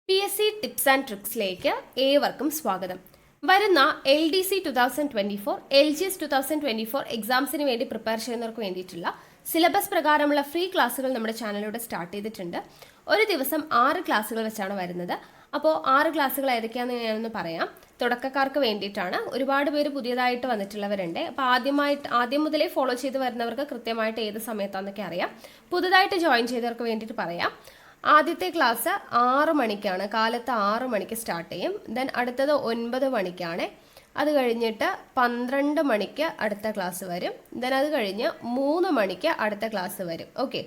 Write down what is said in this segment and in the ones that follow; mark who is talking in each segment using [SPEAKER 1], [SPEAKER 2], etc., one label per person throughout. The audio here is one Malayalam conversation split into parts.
[SPEAKER 1] PSC ടിപ്സ് ആൻഡ് ട്രിക്സിലേക്ക് ഏവർക്കും സ്വാഗതം. വരുന്ന LDC 2024, LGS 2024 എക്സാംസിന് വേണ്ടി പ്രിപ്പയർ ചെയ്യുന്നവർക്ക് വേണ്ടിയിട്ടുള്ള സിലബസ് പ്രകാരമുള്ള ഫ്രീ ക്ലാസ്സുകൾ നമ്മുടെ ചാനലിലൂടെ സ്റ്റാർട്ട് ചെയ്തിട്ടുണ്ട്. ഒരു ദിവസം 6 ക്ലാസ്സുകൾ വെച്ചാണ് വരുന്നത്. അപ്പോൾ 6 ക്ലാസ്സുകൾ ഏതൊക്കെയാണെന്ന് ഞാനൊന്ന് പറയാം. തുടക്കക്കാർക്ക് വേണ്ടിയിട്ടാണ്. ഒരുപാട് പേര് പുതിയതായിട്ട് വന്നിട്ടുള്ളവരുണ്ട്. അപ്പോൾ ആദ്യം മുതലേ ഫോളോ ചെയ്ത് വരുന്നവർക്ക് കൃത്യമായിട്ട് ഏത് സമയത്താണെന്നൊക്കെ അറിയാം. പുതുതായിട്ട് ജോയിൻ ചെയ്തവർക്ക് വേണ്ടിയിട്ട് പറയാം. ആദ്യത്തെ ക്ലാസ് 6 മണിക്കാണ്, കാലത്ത് 6 മണിക്ക് സ്റ്റാർട്ട് ചെയ്യും. ദെൻ അടുത്തത് 9 മണിക്കാണ്. അത് കഴിഞ്ഞിട്ട് 12 മണിക്ക് അടുത്ത ക്ലാസ് വരും. ദെൻ അത് കഴിഞ്ഞ് 3 മണിക്ക് അടുത്ത ക്ലാസ് വരും. ഓക്കെ,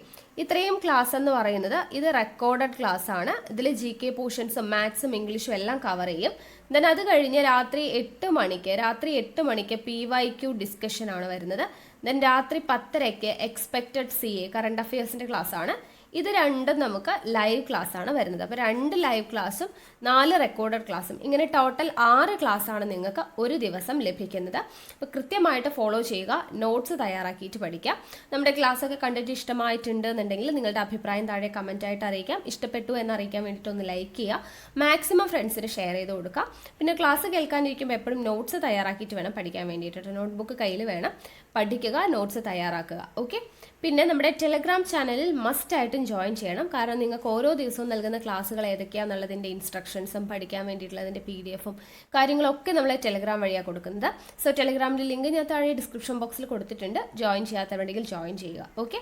[SPEAKER 1] ഇത്രയും ക്ലാസ് എന്ന് പറയുന്നത് ഇത് റെക്കോർഡഡ് ക്ലാസ് ആണ്. ഇതിൽ GK പോർഷൻസും മാത്സും ഇംഗ്ലീഷും എല്ലാം കവർ ചെയ്യും. ദെൻ അത് കഴിഞ്ഞ് രാത്രി 8 മണിക്ക് PYQ ഡിസ്കഷൻ ആണ് വരുന്നത്. ദെൻ രാത്രി 10:30 എക്സ്പെക്റ്റഡ് CA കറണ്ട് അഫയേഴ്സിൻ്റെ ക്ലാസ് ആണ്. ഇത് രണ്ടും നമുക്ക് ലൈവ് ക്ലാസ് ആണ് വരുന്നത്. അപ്പോൾ 2 ലൈവ് ക്ലാസ്സും 4 റെക്കോർഡഡ് ക്ലാസ്സും, ഇങ്ങനെ ടോട്ടൽ 6 ക്ലാസ് ആണ് നിങ്ങൾക്ക് ഒരു ദിവസം ലഭിക്കുന്നത്. അപ്പോൾ കൃത്യമായിട്ട് ഫോളോ ചെയ്യുക, നോട്ട്സ് തയ്യാറാക്കിയിട്ട് പഠിക്കുക. നമ്മുടെ ക്ലാസ് ഒക്കെ കണ്ടിട്ട് ഇഷ്ടമായിട്ടുണ്ട് എന്നുണ്ടെങ്കിൽ നിങ്ങളുടെ അഭിപ്രായം താഴെ കമൻ്റ് ആയിട്ട് അറിയിക്കാം. ഇഷ്ടപ്പെട്ടു എന്ന് അറിയിക്കാൻ വേണ്ടിയിട്ട് ഒന്ന് ലൈക്ക് ചെയ്യുക, മാക്സിമം ഫ്രണ്ട്സിന് ഷെയർ ചെയ്ത് കൊടുക്കുക. പിന്നെ ക്ലാസ് കേൾക്കാനിരിക്കുമ്പോൾ എപ്പോഴും നോട്ട്സ് തയ്യാറാക്കിയിട്ട് വേണം പഠിക്കാൻ വേണ്ടിയിട്ട്. നോട്ട്ബുക്ക് കയ്യിൽ വേണം, പഠിക്കുക, നോട്ട്സ് തയ്യാറാക്കുക. ഓക്കെ, പിന്നെ നമ്മുടെ ടെലഗ്രാം ചാനലിൽ മസ്റ്റ് ആയിട്ടും ജോയിൻ ചെയ്യണം. കാരണം നിങ്ങൾക്ക് ഓരോ ദിവസവും നൽകുന്ന ക്ലാസ്സുകൾ ഏതൊക്കെയാണെന്നുള്ളതിൻ്റെ ഇൻസ്ട്രക്ഷൻസും പഠിക്കാൻ വേണ്ടിയിട്ടുള്ളതിൻ്റെ PDF-ഉം കാര്യങ്ങളൊക്കെ നമ്മൾ ടെലഗ്രാം വഴിയാണ് കൊടുക്കുന്നത്. സോ ടെലഗ്രാമിൻ്റെ ലിങ്ക് ഞാൻ താഴെ ഡിസ്ക്രിപ്ഷൻ ബോക്സിൽ കൊടുത്തിട്ടുണ്ട്. ജോയിൻ ചെയ്യാത്തവരുണ്ടെങ്കിൽ ജോയിൻ ചെയ്യുക. ഓക്കെ,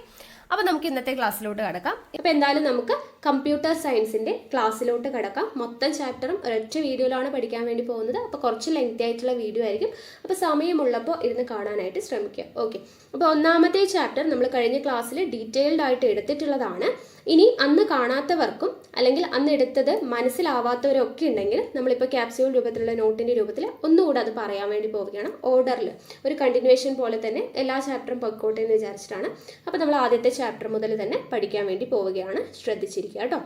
[SPEAKER 1] അപ്പോൾ നമുക്ക് ഇന്നത്തെ ക്ലാസ്സിലോട്ട് കിടക്കാം. ഇപ്പോൾ എന്തായാലും നമുക്ക് കമ്പ്യൂട്ടർ സയൻസിൻ്റെ ക്ലാസ്സിലോട്ട് കിടക്കാം. മൊത്തം ചാപ്റ്ററും ഒരൊറ്റ വീഡിയോയിലാണ് പഠിക്കാൻ വേണ്ടി പോകുന്നത്. അപ്പോൾ കുറച്ച് ലെങ്തി ആയിട്ടുള്ള വീഡിയോ ആയിരിക്കും. അപ്പോൾ സമയമുള്ളപ്പോൾ ഇരുന്ന് കാണാനായിട്ട് ശ്രമിക്കുക. ഓക്കെ, അപ്പോൾ ഒന്നാമത്തെ ചാപ്റ്റർ നമ്മൾ കഴിഞ്ഞ ക്ലാസ്സിൽ ഡീറ്റെയിൽഡ് ആയിട്ട് എടുത്തിട്ടുള്ളതാണ്. ഇനി അന്ന് കാണാത്തവർക്കും അല്ലെങ്കിൽ അന്ന് എടുത്തത് മനസ്സിലാവാത്തവരൊക്കെ ഉണ്ടെങ്കിൽ നമ്മളിപ്പോൾ ക്യാപ്സ്യൂൾ രൂപത്തിലുള്ള നോട്ടിൻ്റെ രൂപത്തിൽ ഒന്നുകൂടെ അത് പറയാൻ വേണ്ടി പോവുകയാണ്. ഓർഡറിൽ ഒരു കണ്ടിന്യൂവേഷൻ പോലെ തന്നെ എല്ലാ ചാപ്റ്ററും പൊക്കോട്ടെ എന്ന് വിചാരിച്ചിട്ടാണ്. അപ്പോൾ നമ്മൾ ആദ്യത്തെ ചാപ്റ്റർ മുതൽ തന്നെ പഠിക്കാൻ വേണ്ടി പോവുകയാണ്. ശ്രദ്ധിച്ചിരിക്കുക കേട്ടോ.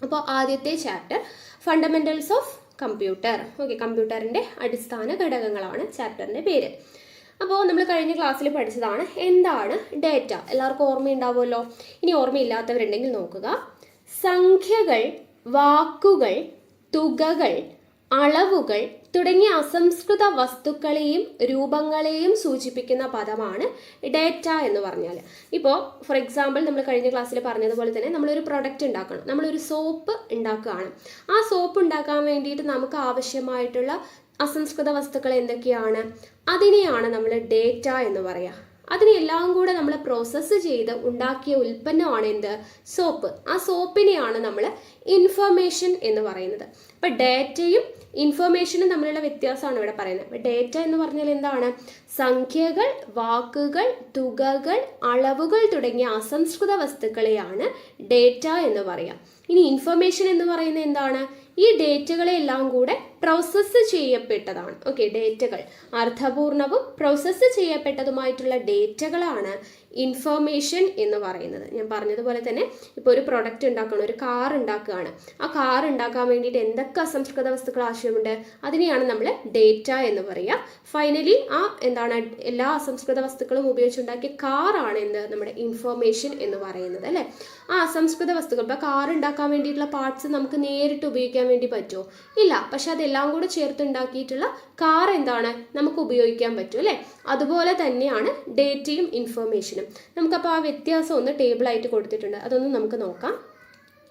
[SPEAKER 1] അപ്പോൾ ആദ്യത്തെ chapter fundamentals of computer. Okay, കമ്പ്യൂട്ടറിൻ്റെ അടിസ്ഥാന ഘടകങ്ങളാണ് ചാപ്റ്ററിൻ്റെ പേര്. അപ്പോൾ നമ്മൾ കഴിഞ്ഞ ക്ലാസ്സിൽ പഠിച്ചതാണ് എന്താണ് ഡേറ്റ. എല്ലാവർക്കും ഓർമ്മയുണ്ടാവുമല്ലോ. ഇനി ഓർമ്മയില്ലാത്തവരുണ്ടെങ്കിൽ നോക്കുക. സംഖ്യകൾ, വാക്കുകൾ, തുകകൾ, അളവുകൾ തുടങ്ങിയ അസംസ്കൃത വസ്തുക്കളെയും രൂപങ്ങളെയും സൂചിപ്പിക്കുന്ന പദമാണ് ഡേറ്റ എന്ന് പറഞ്ഞാൽ. ഇപ്പോൾ ഫോർ എക്സാമ്പിൾ നമ്മൾ കഴിഞ്ഞ ക്ലാസ്സിൽ പറഞ്ഞതുപോലെ തന്നെ നമ്മളൊരു പ്രൊഡക്റ്റ് ഉണ്ടാക്കണം. നമ്മളൊരു സോപ്പ് ഉണ്ടാക്കുകയാണ്. ആ സോപ്പ് ഉണ്ടാക്കാൻ വേണ്ടിയിട്ട് നമുക്ക് ആവശ്യമായിട്ടുള്ള അസംസ്കൃത വസ്തുക്കൾ എന്തൊക്കെയാണ്? അതിനെയാണ് നമ്മൾ ഡേറ്റ എന്ന് പറയുക. അതിനെല്ലാം കൂടെ നമ്മൾ പ്രോസസ്സ് ചെയ്ത് ഉണ്ടാക്കിയ ഉൽപ്പന്നമാണ് എന്ത്? സോപ്പ്. ആ സോപ്പിനെയാണ് നമ്മൾ ഇൻഫർമേഷൻ എന്ന് പറയുന്നത്. അപ്പം ഡേറ്റയും ഇൻഫർമേഷനും തമ്മിലുള്ള വ്യത്യാസമാണ് ഇവിടെ പറയുന്നത്. അപ്പം ഡേറ്റ എന്ന് പറഞ്ഞാൽ എന്താണ്? സംഖ്യകൾ, വാക്കുകൾ, തുകകൾ, അളവുകൾ തുടങ്ങിയ അസംസ്കൃത വസ്തുക്കളെയാണ് ഡേറ്റ എന്ന് പറയാം. ഇനി ഇൻഫർമേഷൻ എന്ന് പറയുന്നത് എന്താണ്? ഈ ഡേറ്റകളെല്ലാം കൂടെ പ്രോസസ്സ് ചെയ്യപ്പെട്ടതാണ്. ഓക്കെ, ഡേറ്റകൾ അർത്ഥപൂർണവും പ്രോസസ്സ് ചെയ്യപ്പെട്ടതുമായിട്ടുള്ള ഡേറ്റകളാണ് ഇൻഫർമേഷൻ എന്ന് പറയുന്നത്. ഞാൻ പറഞ്ഞതുപോലെ തന്നെ ഇപ്പോൾ ഒരു പ്രൊഡക്റ്റ് ഉണ്ടാക്കണം, ഒരു കാർ ഉണ്ടാക്കുകയാണ്. ആ കാർ ഉണ്ടാക്കാൻ വേണ്ടിയിട്ട് എന്തൊക്കെ അസംസ്കൃത വസ്തുക്കൾ ആവശ്യമുണ്ട്? അതിനെയാണ് നമ്മൾ ഡേറ്റ എന്ന് പറയുക. ഫൈനലി ആ എന്താണ് എല്ലാ അസംസ്കൃത വസ്തുക്കളും ഉപയോഗിച്ചുണ്ടാക്കിയ കാറാണ് എന്ത്? നമ്മുടെ ഇൻഫർമേഷൻ എന്ന് പറയുന്നത് അല്ലേ. ആ അസംസ്കൃത വസ്തുക്കൾ, ഇപ്പോൾ കാർ ഉണ്ടാക്കാൻ വേണ്ടിയിട്ടുള്ള പാർട്സ് നമുക്ക് നേരിട്ട് ഉപയോഗിക്കാൻ വേണ്ടി പറ്റുമോ? ഇല്ല. പക്ഷെ അതെല്ലാം കൂടെ ചേർത്തുണ്ടാക്കിയിട്ടുള്ള കാർ എന്താണ്? നമുക്ക് ഉപയോഗിക്കാൻ പറ്റും അല്ലേ. അതുപോലെ തന്നെയാണ് ഡേറ്റയും ഇൻഫർമേഷനും. നമുക്കപ്പോൾ ആ വ്യത്യാസം ഒന്ന് ടേബിളായിട്ട് കൊടുത്തിട്ടുണ്ട്, അതൊന്ന് നമുക്ക് നോക്കാം.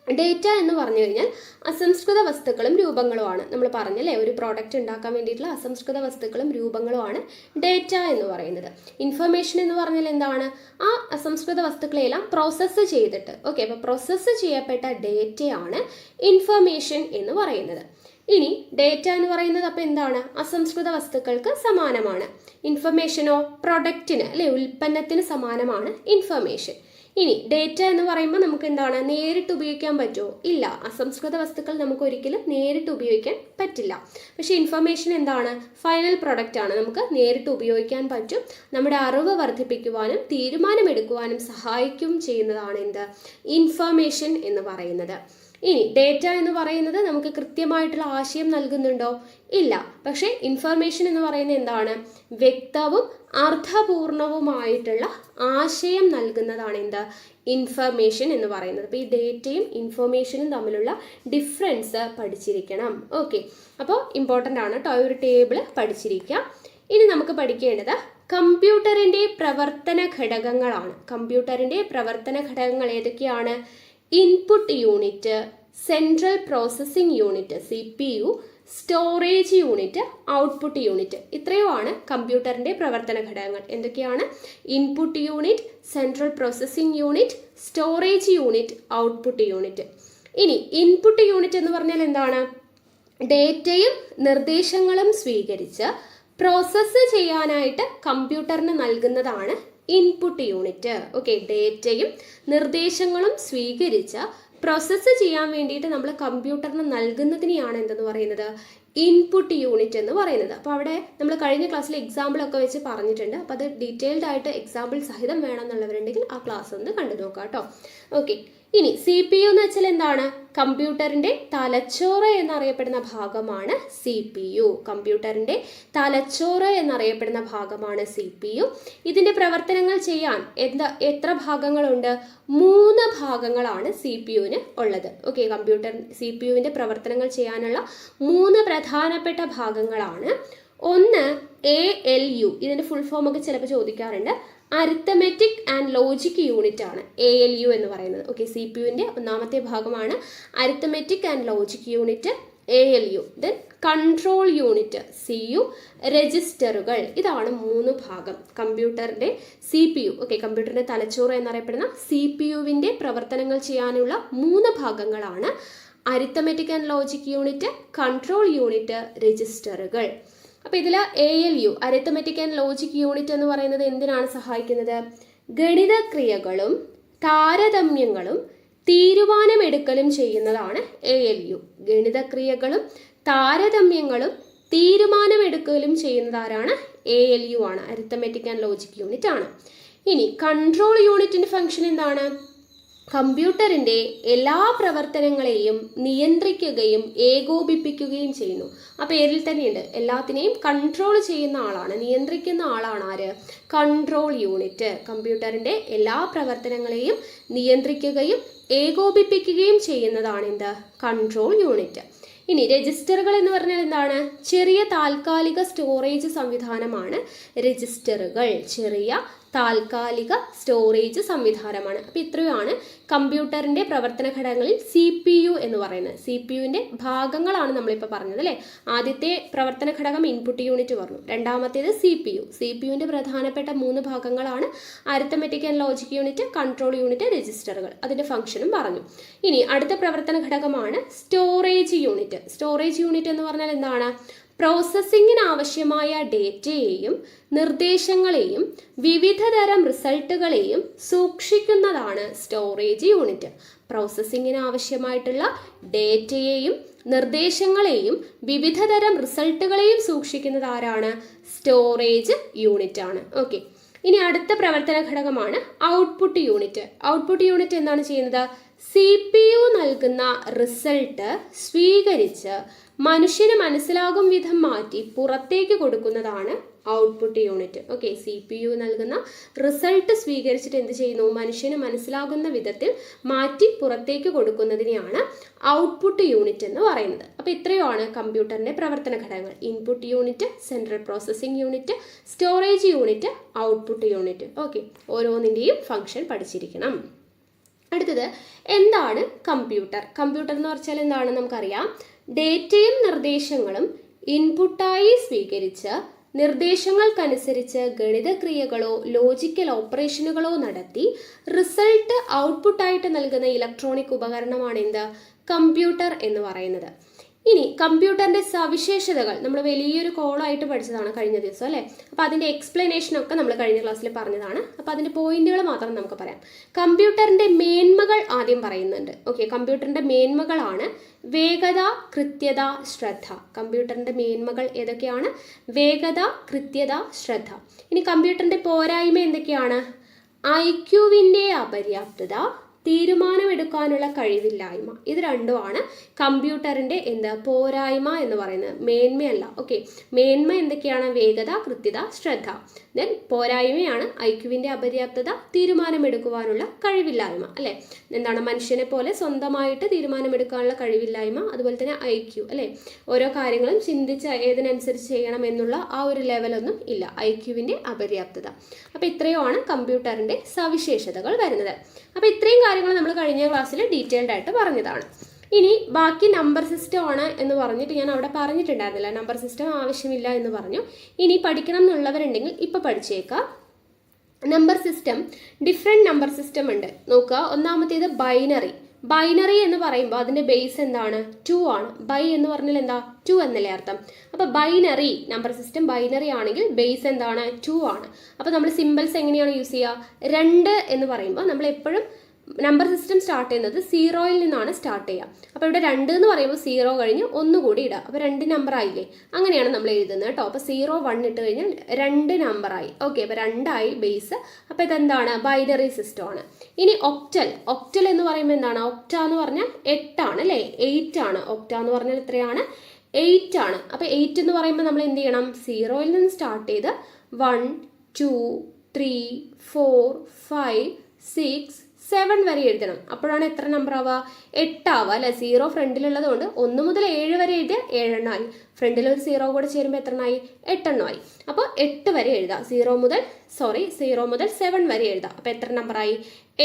[SPEAKER 1] ഡേറ്റ എന്ന് പറഞ്ഞു കഴിഞ്ഞാൽ അസംസ്കൃത വസ്തുക്കളും രൂപങ്ങളുമാണ്. നമ്മൾ പറഞ്ഞല്ലേ, ഒരു പ്രോഡക്റ്റ് ഉണ്ടാക്കാൻ വേണ്ടിയിട്ടുള്ള അസംസ്കൃത വസ്തുക്കളും രൂപങ്ങളുമാണ് ഡേറ്റ എന്ന് പറയുന്നത്. ഇൻഫർമേഷൻ എന്ന് പറഞ്ഞാൽ എന്താണ്? ആ അസംസ്കൃത വസ്തുക്കളെല്ലാം പ്രോസസ്സ് ചെയ്തിട്ട്, ഓക്കെ, അപ്പോൾ പ്രോസസ്സ് ചെയ്യപ്പെട്ട ഡേറ്റയാണ് ഇൻഫർമേഷൻ എന്ന് പറയുന്നത്. ഇനി ഡേറ്റ എന്ന് പറയുന്നത് അപ്പോൾ എന്താണ്? അസംസ്കൃത വസ്തുക്കൾക്ക് സമാനമാണ്. ഇൻഫർമേഷനോ പ്രൊഡക്റ്റിന് അല്ലെ, ഉൽപ്പന്നത്തിന് സമാനമാണ് ഇൻഫർമേഷൻ. ഇനി ഡേറ്റ എന്ന് പറയുമ്പോൾ നമുക്ക് എന്താണ്? നേരിട്ട് ഉപയോഗിക്കാൻ പറ്റുമോ? ഇല്ല. അസംസ്കൃത വസ്തുക്കൾ നമുക്ക് ഒരിക്കലും നേരിട്ട് ഉപയോഗിക്കാൻ പറ്റില്ല. പക്ഷേ ഇൻഫർമേഷൻ എന്താണ്? ഫൈനൽ പ്രൊഡക്റ്റ് ആണ്, നമുക്ക് നേരിട്ട് ഉപയോഗിക്കാൻ പറ്റും. നമ്മുടെ അറിവ് വർദ്ധിപ്പിക്കുവാനും തീരുമാനമെടുക്കുവാനും സഹായിക്കും ചെയ്യുന്നതാണ് എന്ത്? ഇൻഫർമേഷൻ എന്ന് പറയുന്നത്. ഇനി ഡേറ്റ എന്ന് പറയുന്നത് നമുക്ക് കൃത്യമായിട്ടുള്ള ആശയം നൽകുന്നുണ്ടോ? ഇല്ല. പക്ഷേ ഇൻഫർമേഷൻ എന്ന് പറയുന്നത് എന്താണ്? വ്യക്തവും അർത്ഥപൂർണവുമായിട്ടുള്ള ആശയം നൽകുന്നതാണ് എന്ത്? ഇൻഫർമേഷൻ എന്ന് പറയുന്നത്. അപ്പോൾ ഈ ഡേറ്റയും ഇൻഫർമേഷനും തമ്മിലുള്ള ഡിഫറൻസ് പഠിച്ചിരിക്കണം. ഓക്കെ, അപ്പോൾ ഇമ്പോർട്ടൻ്റ് ആണ് കേട്ടോ, ഒരു ടേബിൾ പഠിച്ചിരിക്കുക. ഇനി നമുക്ക് പഠിക്കേണ്ടത് കമ്പ്യൂട്ടറിൻ്റെ പ്രവർത്തന ഘടകങ്ങളാണ്. കമ്പ്യൂട്ടറിൻ്റെ പ്രവർത്തന ഘടകങ്ങൾ ഏതൊക്കെയാണ്? Input unit, central processing unit CPU, storage unit, output unit. ഇത്രയുമാണ് കമ്പ്യൂട്ടറിൻ്റെ പ്രവർത്തന ഘടകങ്ങൾ. എന്തൊക്കെയാണ്? Input unit, central processing unit, storage unit, output unit. ഇനി ഇൻപുട്ട് യൂണിറ്റ് എന്ന് പറഞ്ഞാൽ എന്താണ്? ഡേറ്റയും നിർദ്ദേശങ്ങളും സ്വീകരിച്ച് പ്രോസസ്സ് ചെയ്യാനായിട്ട് കമ്പ്യൂട്ടറിന് നൽകുന്നതാണ് ഇൻപുട്ട് യൂണിറ്റ്. ഓക്കെ, ഡേറ്റയും നിർദ്ദേശങ്ങളും സ്വീകരിച്ച് പ്രോസസ്സ് ചെയ്യാൻ വേണ്ടിയിട്ട് നമ്മൾ കമ്പ്യൂട്ടറിന് നൽകുന്നതിനെയാണ് എന്തെന്ന് പറയുന്നത്? ഇൻപുട്ട് യൂണിറ്റ് എന്ന് പറയുന്നത്. അപ്പോൾ അവിടെ നമ്മൾ കഴിഞ്ഞ ക്ലാസ്സിൽ എക്സാമ്പിളൊക്കെ വെച്ച് പറഞ്ഞിട്ടുണ്ട്. അപ്പോൾ അത് ഡീറ്റെയിൽഡ് ആയിട്ട് എക്സാമ്പിൾ സഹിതം വേണമെന്നുള്ളവരുണ്ടെങ്കിൽ ആ ക്ലാസ് ഒന്ന് കണ്ടു നോക്കാം കേട്ടോ. ഓക്കെ, ഇനി CPU എന്ന് വെച്ചാൽ എന്താണ്? കമ്പ്യൂട്ടറിൻ്റെ തലച്ചോറ് എന്നറിയപ്പെടുന്ന ഭാഗമാണ് CPU. കമ്പ്യൂട്ടറിൻ്റെ തലച്ചോറ് എന്നറിയപ്പെടുന്ന ഭാഗമാണ് CPU. ഇതിൻ്റെ പ്രവർത്തനങ്ങൾ ചെയ്യാൻ എത്ര ഭാഗങ്ങളുണ്ട്? 3 ഭാഗങ്ങളാണ് CPUവിന് ഉള്ളത്. ഓക്കെ, CPUവിൻ്റെ പ്രവർത്തനങ്ങൾ ചെയ്യാനുള്ള 3 പ്രധാനപ്പെട്ട ഭാഗങ്ങളാണ്. ഒന്ന് ALU, ഇതിൻ്റെ ഫുൾ ഫോം ഒക്കെ ചിലപ്പോൾ ചോദിക്കാറുണ്ട്. അരിത്തമെറ്റിക് ആൻഡ് ലോജിക് യൂണിറ്റ് ആണ് ALU എന്ന് പറയുന്നത്. ഓക്കെ, CPUവിൻ്റെ ഒന്നാമത്തെ ഭാഗമാണ് arithmetic and logic unit ALU. Then control unit CU, രജിസ്റ്ററുകൾ. ഇതാണ് 3 ഭാഗം കമ്പ്യൂട്ടറിൻ്റെ CPU. ഓക്കെ, കമ്പ്യൂട്ടറിൻ്റെ തലച്ചോറ് എന്നറിയപ്പെടുന്ന CPUവിൻ്റെ പ്രവർത്തനങ്ങൾ ചെയ്യാനുള്ള 3 ഭാഗങ്ങളാണ് arithmetic and logic unit, control unit, രജിസ്റ്ററുകൾ. അപ്പോൾ ഇതിൽ ALU, arithmetic and logic unit എന്ന് പറയുന്നത് എന്തിനാണ് സഹായിക്കുന്നത്? ഗണിതക്രിയകളും താരതമ്യങ്ങളും തീരുമാനമെടുക്കലും ചെയ്യുന്നതാണ് ALU. ഗണിതക്രിയകളും താരതമ്യങ്ങളും തീരുമാനമെടുക്കലും ചെയ്യുന്നതാരാണ്? ALU ആണ്, അരിത്തമെറ്റിക് ആൻഡ് ലോജിക് യൂണിറ്റ് ആണ്. ഇനി കൺട്രോൾ യൂണിറ്റിൻ്റെ ഫംഗ്ഷൻ എന്താണ്? കമ്പ്യൂട്ടറിൻ്റെ എല്ലാ പ്രവർത്തനങ്ങളെയും നിയന്ത്രിക്കുകയും ഏകോപിപ്പിക്കുകയും ചെയ്യുന്നു. ആ പേരിൽ തന്നെയുണ്ട്, എല്ലാത്തിനെയും കൺട്രോൾ ചെയ്യുന്ന ആളാണ്, നിയന്ത്രിക്കുന്ന ആളാണ് ആര്? Control unit. കമ്പ്യൂട്ടറിൻ്റെ എല്ലാ പ്രവർത്തനങ്ങളെയും നിയന്ത്രിക്കുകയും ഏകോപിപ്പിക്കുകയും ചെയ്യുന്നതാണ് എന്ത്? Control unit. ഇനി രജിസ്റ്ററുകൾ എന്ന് പറഞ്ഞാൽ എന്താണ്? ചെറിയ താൽക്കാലിക സ്റ്റോറേജ് സംവിധാനമാണ് രജിസ്റ്ററുകൾ. ചെറിയ താൽക്കാലിക സ്റ്റോറേജ് സംവിധാനമാണ്. അപ്പോൾ ഇത്രയുമാണ് കമ്പ്യൂട്ടറിൻ്റെ പ്രവർത്തന ഘടകങ്ങളിൽ CPU എന്ന് പറയുന്നത്. CPUവിൻ്റെ ഭാഗങ്ങളാണ് നമ്മളിപ്പോൾ പറഞ്ഞത് അല്ലേ? ആദ്യത്തെ പ്രവർത്തന ഘടകം ഇൻപുട്ട് യൂണിറ്റ് പറഞ്ഞു, രണ്ടാമത്തേത് CPU. CPUവിൻ്റെ പ്രധാനപ്പെട്ട 3 ഭാഗങ്ങളാണ് arithmetic and logic unit, control unit, രജിസ്റ്ററുകൾ. അതിൻ്റെ ഫംഗ്ഷനും പറഞ്ഞു. ഇനി അടുത്ത പ്രവർത്തന ഘടകമാണ് സ്റ്റോറേജ് യൂണിറ്റ്. സ്റ്റോറേജ് യൂണിറ്റ് എന്ന് പറഞ്ഞാൽ എന്താണ്? പ്രോസസ്സിങ്ങിന് ആവശ്യമായ ഡേറ്റയെയും നിർദ്ദേശങ്ങളെയും വിവിധ തരം റിസൾട്ടുകളെയും സൂക്ഷിക്കുന്നതാണ് സ്റ്റോറേജ് യൂണിറ്റ്. പ്രോസസ്സിങ്ങിന് ആവശ്യമായിട്ടുള്ള ഡേറ്റയെയും നിർദ്ദേശങ്ങളെയും വിവിധ തരം റിസൾട്ടുകളെയും സൂക്ഷിക്കുന്നത് ആരാണ്? സ്റ്റോറേജ് യൂണിറ്റ് ആണ്. ഓക്കെ, ഇനി അടുത്ത പ്രവർത്തന ഘടകമാണ് ഔട്ട്പുട്ട് യൂണിറ്റ്. ഔട്ട്പുട്ട് യൂണിറ്റ് എന്താണ് ചെയ്യുന്നത്? CPU നൽകുന്ന റിസൾട്ട് സ്വീകരിച്ച് മനുഷ്യന് മനസ്സിലാകും വിധം മാറ്റി പുറത്തേക്ക് കൊടുക്കുന്നതാണ് ഔട്ട്പുട്ട് യൂണിറ്റ്. ഓക്കെ, CPU നൽകുന്ന റിസൾട്ട് സ്വീകരിച്ചിട്ട് എന്ത് ചെയ്യുന്നു? മനുഷ്യന് മനസ്സിലാകുന്ന വിധത്തിൽ മാറ്റി പുറത്തേക്ക് കൊടുക്കുന്നതിനെയാണ് ഔട്ട്പുട്ട് യൂണിറ്റ് എന്ന് പറയുന്നത്. അപ്പോൾ ഇത്രയുമാണ് കമ്പ്യൂട്ടറിൻ്റെ പ്രവർത്തന ഘടകങ്ങൾ. Input unit, central processing unit, storage unit, output unit. Okay, ഓരോന്നിൻ്റെയും ഫംഗ്ഷൻ പഠിച്ചിരിക്കണം. അടുത്തത് എന്താണ് കമ്പ്യൂട്ടർ? കമ്പ്യൂട്ടർ എന്ന് പറഞ്ഞാൽ എന്താണ് നമുക്കറിയാം. ഡേറ്റയും നിർദ്ദേശങ്ങളും ഇൻപുട്ടായി സ്വീകരിച്ച് നിർദ്ദേശങ്ങൾക്കനുസരിച്ച് ഗണിതക്രിയകളോ ലോജിക്കൽ ഓപ്പറേഷനുകളോ നടത്തി റിസൾട്ട് ഔട്ട്പുട്ടായിട്ട് നൽകുന്ന ഇലക്ട്രോണിക് ഉപകരണമാണ് എന്ത്? കമ്പ്യൂട്ടർ എന്ന് പറയുന്നത്. ഇനി കമ്പ്യൂട്ടറിൻ്റെ സവിശേഷതകൾ നമ്മൾ വലിയൊരു കോളായിട്ട് പഠിച്ചതാണ് കഴിഞ്ഞ ദിവസം അല്ലേ? അപ്പോൾ അതിൻ്റെ എക്സ്പ്ലനേഷനൊക്കെ നമ്മൾ കഴിഞ്ഞ ക്ലാസ്സിൽ പറഞ്ഞതാണ്. അപ്പോൾ അതിൻ്റെ പോയിന്റുകൾ മാത്രം നമുക്ക് പറയാം. കമ്പ്യൂട്ടറിൻ്റെ മേന്മകൾ ആദ്യം പറയുന്നുണ്ട്. ഓക്കെ, കമ്പ്യൂട്ടറിൻ്റെ മേന്മകളാണ് വേഗത, കൃത്യത, ശ്രദ്ധ. കമ്പ്യൂട്ടറിൻ്റെ മേന്മകൾ ഏതൊക്കെയാണ്? വേഗത, കൃത്യത, ശ്രദ്ധ. ഇനി കമ്പ്യൂട്ടറിൻ്റെ പോരായ്മ എന്തൊക്കെയാണ്? IQവിൻ്റെ അപര്യാപ്തത,
[SPEAKER 2] തീരുമാനമെടുക്കാനുള്ള കഴിവില്ലായ്മ. ഇത് രണ്ടുമാണ് കമ്പ്യൂട്ടറിൻ്റെ പോരായ്മ എന്ന് പറയുന്നത്, മേന്മയല്ല. ഓക്കെ, മേന്മ എന്തൊക്കെയാണ്? വേഗത, കൃത്യത, ശ്രദ്ധ. ദെൻ പോരായ്മയാണ് ഐക്യുവിൻ്റെ അപര്യാപ്തത, തീരുമാനമെടുക്കുവാനുള്ള കഴിവില്ലായ്മ. അല്ലേ, എന്താണ്? മനുഷ്യനെ പോലെ സ്വന്തമായിട്ട് തീരുമാനമെടുക്കാനുള്ള കഴിവില്ലായ്മ, അതുപോലെ തന്നെ ഐക്യു. അല്ലേ, ഓരോ കാര്യങ്ങളും ചിന്തിച്ച് ഏതിനനുസരിച്ച് ചെയ്യണം എന്നുള്ള ആ ഒരു ലെവലൊന്നും ഇല്ല, ഐക്യുവിൻ്റെ അപര്യാപ്തത. അപ്പോൾ ഇത്രയുമാണ് കമ്പ്യൂട്ടറിൻ്റെ സവിശേഷതകൾ വരുന്നത്. അപ്പോൾ ഇത്രയും കാര്യങ്ങൾ നമ്മൾ കഴിഞ്ഞ ക്ലാസ്സിൽ ഡീറ്റെയിൽഡ് ആയിട്ട് പറഞ്ഞതാണ്. ഇനി ബാക്കി നമ്പർ സിസ്റ്റം ആണ് എന്ന് പറഞ്ഞിട്ട് ഞാൻ അവിടെ പറഞ്ഞിട്ടുണ്ടായിരുന്നില്ല, നമ്പർ സിസ്റ്റം ആവശ്യമില്ല എന്ന് പറഞ്ഞു. ഇനി പഠിക്കണം എന്നുള്ളവരുണ്ടെങ്കിൽ ഇപ്പോൾ പഠിച്ചേക്കാം. Number system, different number system ഉണ്ട്. നോക്കുക, ഒന്നാമത്തേത് ബൈനറി. ബൈനറി എന്ന് പറയുമ്പോൾ അതിൻ്റെ ബേസ് എന്താണ്? 2 ആണ്. ബൈ എന്ന് പറഞ്ഞാൽ എന്താ? 2 എന്നല്ലേ അർത്ഥം. അപ്പോൾ ബൈനറി നമ്പർ സിസ്റ്റം ബൈനറി ആണെങ്കിൽ ബേസ് എന്താണ്? 2 ആണ്. അപ്പോൾ നമ്മൾ സിമ്പിൾസ് എങ്ങനെയാണ് യൂസ് ചെയ്യുക? 2 എന്ന് പറയുമ്പോൾ നമ്മൾ എപ്പോഴും നമ്പർ സിസ്റ്റം സ്റ്റാർട്ട് ചെയ്യുന്നത് 0യിൽ നിന്നാണ് സ്റ്റാർട്ട് ചെയ്യുക. അപ്പോൾ ഇവിടെ 2 എന്ന് പറയുമ്പോൾ 0 കഴിഞ്ഞ് 1 കൂടി ഇടുക, അപ്പോൾ 2 നമ്പർ ആയില്ലേ? അങ്ങനെയാണ് നമ്മൾ എഴുതുന്നത് കേട്ടോ. അപ്പോൾ 0 1 ഇട്ട് കഴിഞ്ഞാൽ 2 നമ്പറായി. ഓക്കെ, അപ്പോൾ 2 ആയി ബേസ്. അപ്പോൾ ഇതെന്താണ്? ബൈനറി സിസ്റ്റം ആണ്. ഇനി ഒക്ടൽ. ഒക്ടൽ എന്ന് പറയുമ്പോൾ എന്താണ്? ഒക്ട എന്ന് പറഞ്ഞാൽ 8 ആണ് അല്ലേ? 8 ആണ്. ഒക്ട എന്ന് പറഞ്ഞാൽ എത്രയാണ്? 8 ആണ്. അപ്പോൾ 8 എന്ന് പറയുമ്പോൾ നമ്മൾ എന്ത് ചെയ്യണം? 0യിൽ നിന്ന് സ്റ്റാർട്ട് ചെയ്ത് 1 2 3 4 5 6 7 വരെ എഴുതണം. അപ്പോഴാണ് എത്ര നമ്പർ ആവുക? 8 ആവുക അല്ലെ? 0 ഫ്രണ്ടിലുള്ളത് കൊണ്ട് 1 മുതൽ 7 വരെ എഴുതിയ 7 എണ്ണമായി. ഫ്രണ്ടിൽ ഒരു 0 കൂടെ ചേരുമ്പോൾ എത്ര എണ്ണമായി? 8 എണ്ണമായി. അപ്പോൾ 8 വരെ എഴുതാം. 0 മുതൽ 7 വരെ എഴുതാം. അപ്പോൾ എത്ര നമ്പറായി?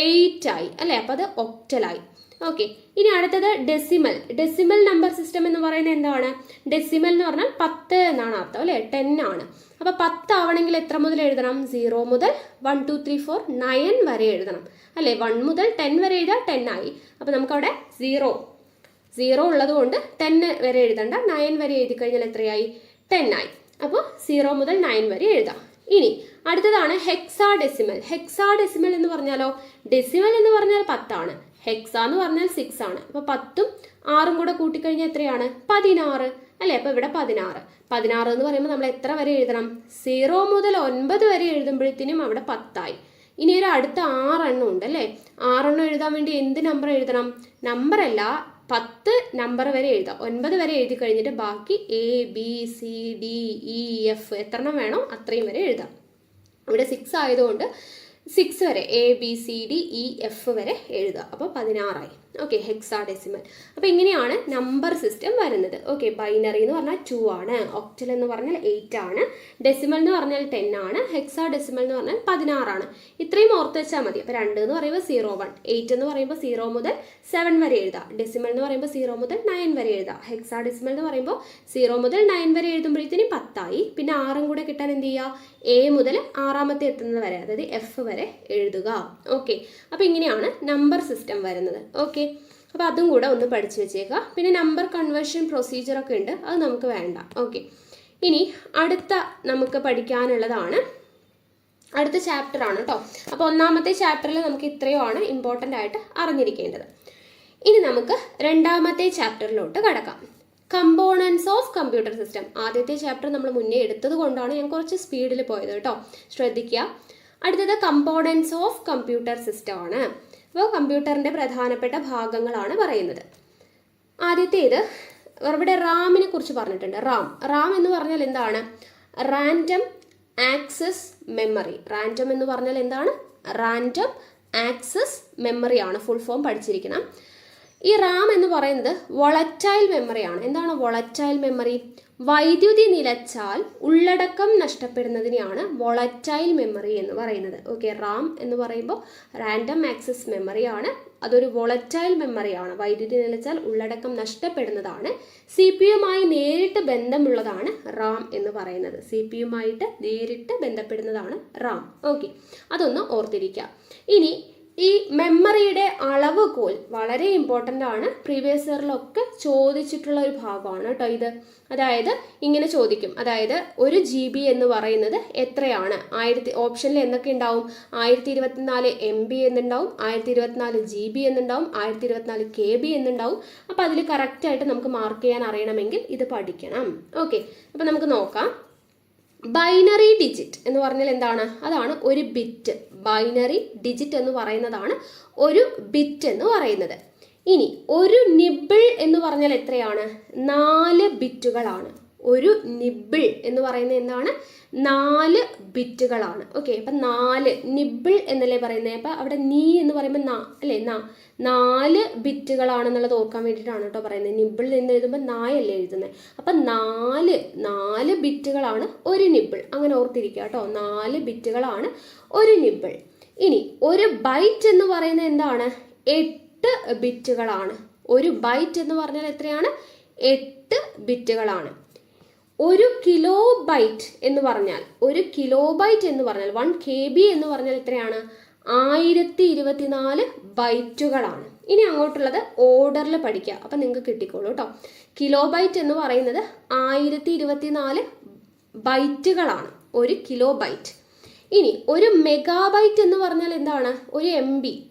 [SPEAKER 2] 8 ആയി അല്ലേ? അപ്പോൾ അത് ഒക്ടലായി. ഓക്കെ, ഇനി അടുത്തത് ഡെസിമൽ. ഡെസിമൽ നമ്പർ സിസ്റ്റം എന്ന് പറയുന്നത് എന്താണ്? ഡെസിമൽ എന്ന് പറഞ്ഞാൽ 10 എന്നാണ് അർത്ഥം അല്ലേ? 10 ആണ്. അപ്പോൾ 10 ആവണമെങ്കിൽ എത്ര മുതൽ എഴുതണം? 0 മുതൽ 1 2 3 4 9 വരെ എഴുതണം അല്ലേ? 1 മുതൽ 10 വരെ എഴുതാം, 10 ആയി. അപ്പോൾ നമുക്കവിടെ 0 ഉള്ളത് കൊണ്ട് 10 വരെ എഴുതണ്ട, 9 വരെ എഴുതി കഴിഞ്ഞാൽ എത്രയായി? 10 ആയി. അപ്പോൾ 0 മുതൽ 9 വരെ എഴുതാം. ഇനി അടുത്തതാണ് ഹെക്സാ ഡെസിമൽ. ഹെക്സാ ഡെസിമൽ എന്ന് പറഞ്ഞാലോ? ഡെസിമൽ എന്ന് പറഞ്ഞാൽ 10 ആണ്, ഹെക്സ എന്ന് പറഞ്ഞാൽ 6 ആണ്. അപ്പോൾ 10ഉം 6ഉം കൂടെ കൂട്ടിക്കഴിഞ്ഞാൽ എത്രയാണ്? 16 അല്ലേ? അപ്പോൾ ഇവിടെ 16 എന്ന് പറയുമ്പോൾ നമ്മൾ എത്ര വരെ എഴുതണം? 0 മുതൽ 9 വരെ എഴുതുമ്പോഴത്തേനും അവിടെ 10 ആയി. ഇനി ഒരു അടുത്ത 6 എണ്ണം ഉണ്ട് അല്ലേ? 6 എണ്ണം എഴുതാൻ വേണ്ടി എന്ത് നമ്പർ എഴുതണം? നമ്പറല്ല, 10 നമ്പർ വരെ എഴുതാം. 9 വരെ എഴുതി കഴിഞ്ഞിട്ട് ബാക്കി ABCDEF എത്ര എണ്ണം വേണോ അത്രയും വരെ എഴുതാം. ഇവിടെ 6 ആയതുകൊണ്ട് 6 വരെ ABCDEF വരെ എഴുതുക. അപ്പോൾ 16 ആയി. Okay, hexa decimal. അപ്പോൾ ഇങ്ങനെയാണ് നമ്പർ സിസ്റ്റം വരുന്നത്. ഓക്കെ, ബൈനറി എന്ന് പറഞ്ഞാൽ 2 ആണ്, ഒക്ടൽ എന്ന് പറഞ്ഞാൽ 8 ആണ്, ഡെസിമൽ എന്ന് പറഞ്ഞാൽ 10 ആണ്, ഹെക്സാ ഡെസിമൽ എന്ന് പറഞ്ഞാൽ 16 ആണ്. ഇത്രയും ഓർത്ത് വെച്ചാൽ മതി. അപ്പോൾ 2 എന്ന് പറയുമ്പോൾ 0 1, 8 എന്ന് പറയുമ്പോൾ 0 മുതൽ 7 വരെ എഴുതാം, ഡെസിമൽ എന്ന് പറയുമ്പോൾ 0 മുതൽ 9 വരെ എഴുതാം, ഹെക്സാ ഡെസിമൽ എന്ന് പറയുമ്പോൾ 0 മുതൽ 9 വരെ എഴുതുമ്പോഴത്തേന് 10 ആയി. പിന്നെ 6ഉം കൂടെ കിട്ടാൻ എന്ത് ചെയ്യുക? A മുതൽ 6ാമത്തെ എത്തുന്നത് വരെ, അതായത് F വരെ എഴുതുക. ഓക്കെ, അപ്പോൾ ഇങ്ങനെയാണ് നമ്പർ സിസ്റ്റം വരുന്നത്. ഓക്കെ, അപ്പോൾ അതും കൂടെ ഒന്ന് പഠിച്ചു വെച്ചേക്കുക. പിന്നെ നമ്പർ കൺവേർഷൻ പ്രൊസീജിയറൊക്കെ ഉണ്ട്, അത് നമുക്ക് വേണ്ട. ഓക്കെ, ഇനി അടുത്ത നമുക്ക് പഠിക്കാനുള്ളതാണ് അടുത്ത ചാപ്റ്റർ ആണ് കേട്ടോ. അപ്പോൾ ഒന്നാമത്തെ ചാപ്റ്ററിൽ നമുക്ക് ഇത്രയുമാണ് ഇമ്പോർട്ടൻ്റ് ആയിട്ട് അറിഞ്ഞിരിക്കേണ്ടത്. ഇനി നമുക്ക് രണ്ടാമത്തെ ചാപ്റ്ററിലോട്ട് കടക്കാം. Components of computer system. ആദ്യത്തെ ചാപ്റ്റർ നമ്മൾ മുന്നേ എടുത്തത് കൊണ്ടാണ് ഞാൻ കുറച്ച് സ്പീഡിൽ പോയത് കേട്ടോ, ശ്രദ്ധിക്കുക. അടുത്തത് കമ്പോണൻസ് ഓഫ് കമ്പ്യൂട്ടർ സിസ്റ്റം ആണ്. അപ്പോൾ കമ്പ്യൂട്ടറിൻ്റെ പ്രധാനപ്പെട്ട ഭാഗങ്ങളാണ് പറയുന്നത്. ആദ്യത്തേത് ഇവിടെ റാമിനെ കുറിച്ച് പറഞ്ഞിട്ടുണ്ട്. റാം എന്ന് പറഞ്ഞാൽ എന്താണ്? Random access memory. റാൻഡം എന്ന് പറഞ്ഞാൽ എന്താണ്? റാൻഡം ആക്സസ് മെമ്മറി ആണ്. ഫുൾ ഫോം പഠിച്ചിരിക്കണം. ഈ റാം എന്ന് പറയുന്നത് വോളറ്റൈൽ മെമ്മറിയാണ്. എന്താണ് വോളറ്റൈൽ മെമ്മറി? വൈദ്യുതി നിലച്ചാൽ ഉള്ളടക്കം നഷ്ടപ്പെടുന്നതിനെയാണ് വോളറ്റൈൽ മെമ്മറി എന്ന് പറയുന്നത്. ഓക്കെ, റാം എന്ന് പറയുമ്പോൾ റാൻഡം ആക്സസ് മെമ്മറിയാണ്, അതൊരു വോളറ്റൈൽ മെമ്മറിയാണ്. വൈദ്യുതി നിലച്ചാൽ ഉള്ളടക്കം നഷ്ടപ്പെടുന്നതാണ്. CPU-യുമായി നേരിട്ട് ബന്ധമുള്ളതാണ് റാം എന്ന് പറയുന്നത്. CPU-യുമായിട്ട് നേരിട്ട് ബന്ധപ്പെടുന്നതാണ് റാം. ഓക്കെ, അതൊന്ന് ഓർത്തിരിക്കുക. ഇനി ഈ മെമ്മറിയുടെ അളവുകോൽ വളരെ ഇമ്പോർട്ടൻ്റ് ആണ്. പ്രീവിയസ് ഇയറിലൊക്കെ ചോദിച്ചിട്ടുള്ള ഒരു ഭാഗമാണ് കേട്ടോ ഇത്. അതായത് ഇങ്ങനെ ചോദിക്കും, അതായത് 1 GB എന്ന് പറയുന്നത് എത്രയാണ്? ഓപ്ഷനിൽ എന്തൊക്കെ ഉണ്ടാവും? 1024 MB എന്നുണ്ടാവും, 1024 GB എന്നുണ്ടാവും, 1024 KB എന്നുണ്ടാവും. അപ്പോൾ അതിൽ കറക്റ്റായിട്ട് നമുക്ക് മാർക്ക് ചെയ്യാൻ അറിയണമെങ്കിൽ ഇത് പഠിക്കണം. ഓക്കെ, അപ്പോൾ നമുക്ക് നോക്കാം. ബൈനറി ഡിജിറ്റ് എന്ന് പറഞ്ഞാൽ എന്താണ്? അതാണ് ഒരു ബിറ്റ്. ബൈനറി ഡിജിറ്റ് എന്ന് പറയുന്നതാണ് ഒരു ബിറ്റ് എന്ന് പറയുന്നത്. ഇനി ഒരു നിബിൾ എന്ന് പറഞ്ഞാൽ എത്രയാണ്? 4 ബിറ്റുകളാണ്. ഒരു നിബിൾ എന്ന് പറയുന്നത് എന്താണ്? 4 ബിറ്റുകളാണ്. ഓക്കെ, അപ്പം 4 നിബിൾ എന്നല്ലേ പറയുന്നത്. അപ്പം അവിടെ നീ എന്ന് പറയുമ്പോൾ അല്ലേ 4 ബിറ്റുകളാണെന്നുള്ളത് ഓർക്കാൻ വേണ്ടിയിട്ടാണ് കേട്ടോ പറയുന്നത്. നിബിൾ എന്ന് എഴുതുമ്പോൾ നായല്ലേ എഴുതുന്നത്. അപ്പം 4 ബിറ്റുകളാണ് ഒരു നിബിൾ. അങ്ങനെ ഓർത്തിരിക്കുക കേട്ടോ, 4 ബിറ്റുകളാണ് ഒരു നിബിൾ. ഇനി ഒരു ബൈറ്റ് എന്ന് പറയുന്നത് എന്താണ്? 8 ബിറ്റുകളാണ്. ഒരു ബൈറ്റ് എന്ന് പറഞ്ഞാൽ എത്രയാണ്? 8 ബിറ്റുകളാണ്. ഒരു കിലോ ബൈറ്റ് എന്ന് പറഞ്ഞാൽ 1 KB എന്ന് പറഞ്ഞാൽ എത്രയാണ്? 1024 ബൈറ്റുകളാണ്. ഇനി അങ്ങോട്ടുള്ളത് ഓർഡറിൽ പഠിക്കുക, അപ്പം നിങ്ങൾക്ക് കിട്ടിക്കോളൂ കേട്ടോ. കിലോ ബൈറ്റ് എന്ന് പറയുന്നത് 1024 ബൈറ്റുകളാണ്, 1 കിലോ ബൈറ്റ്. ഇനി ഒരു മെഗാബൈറ്റ് എന്ന് പറഞ്ഞാൽ എന്താണ്? ഒരു MB.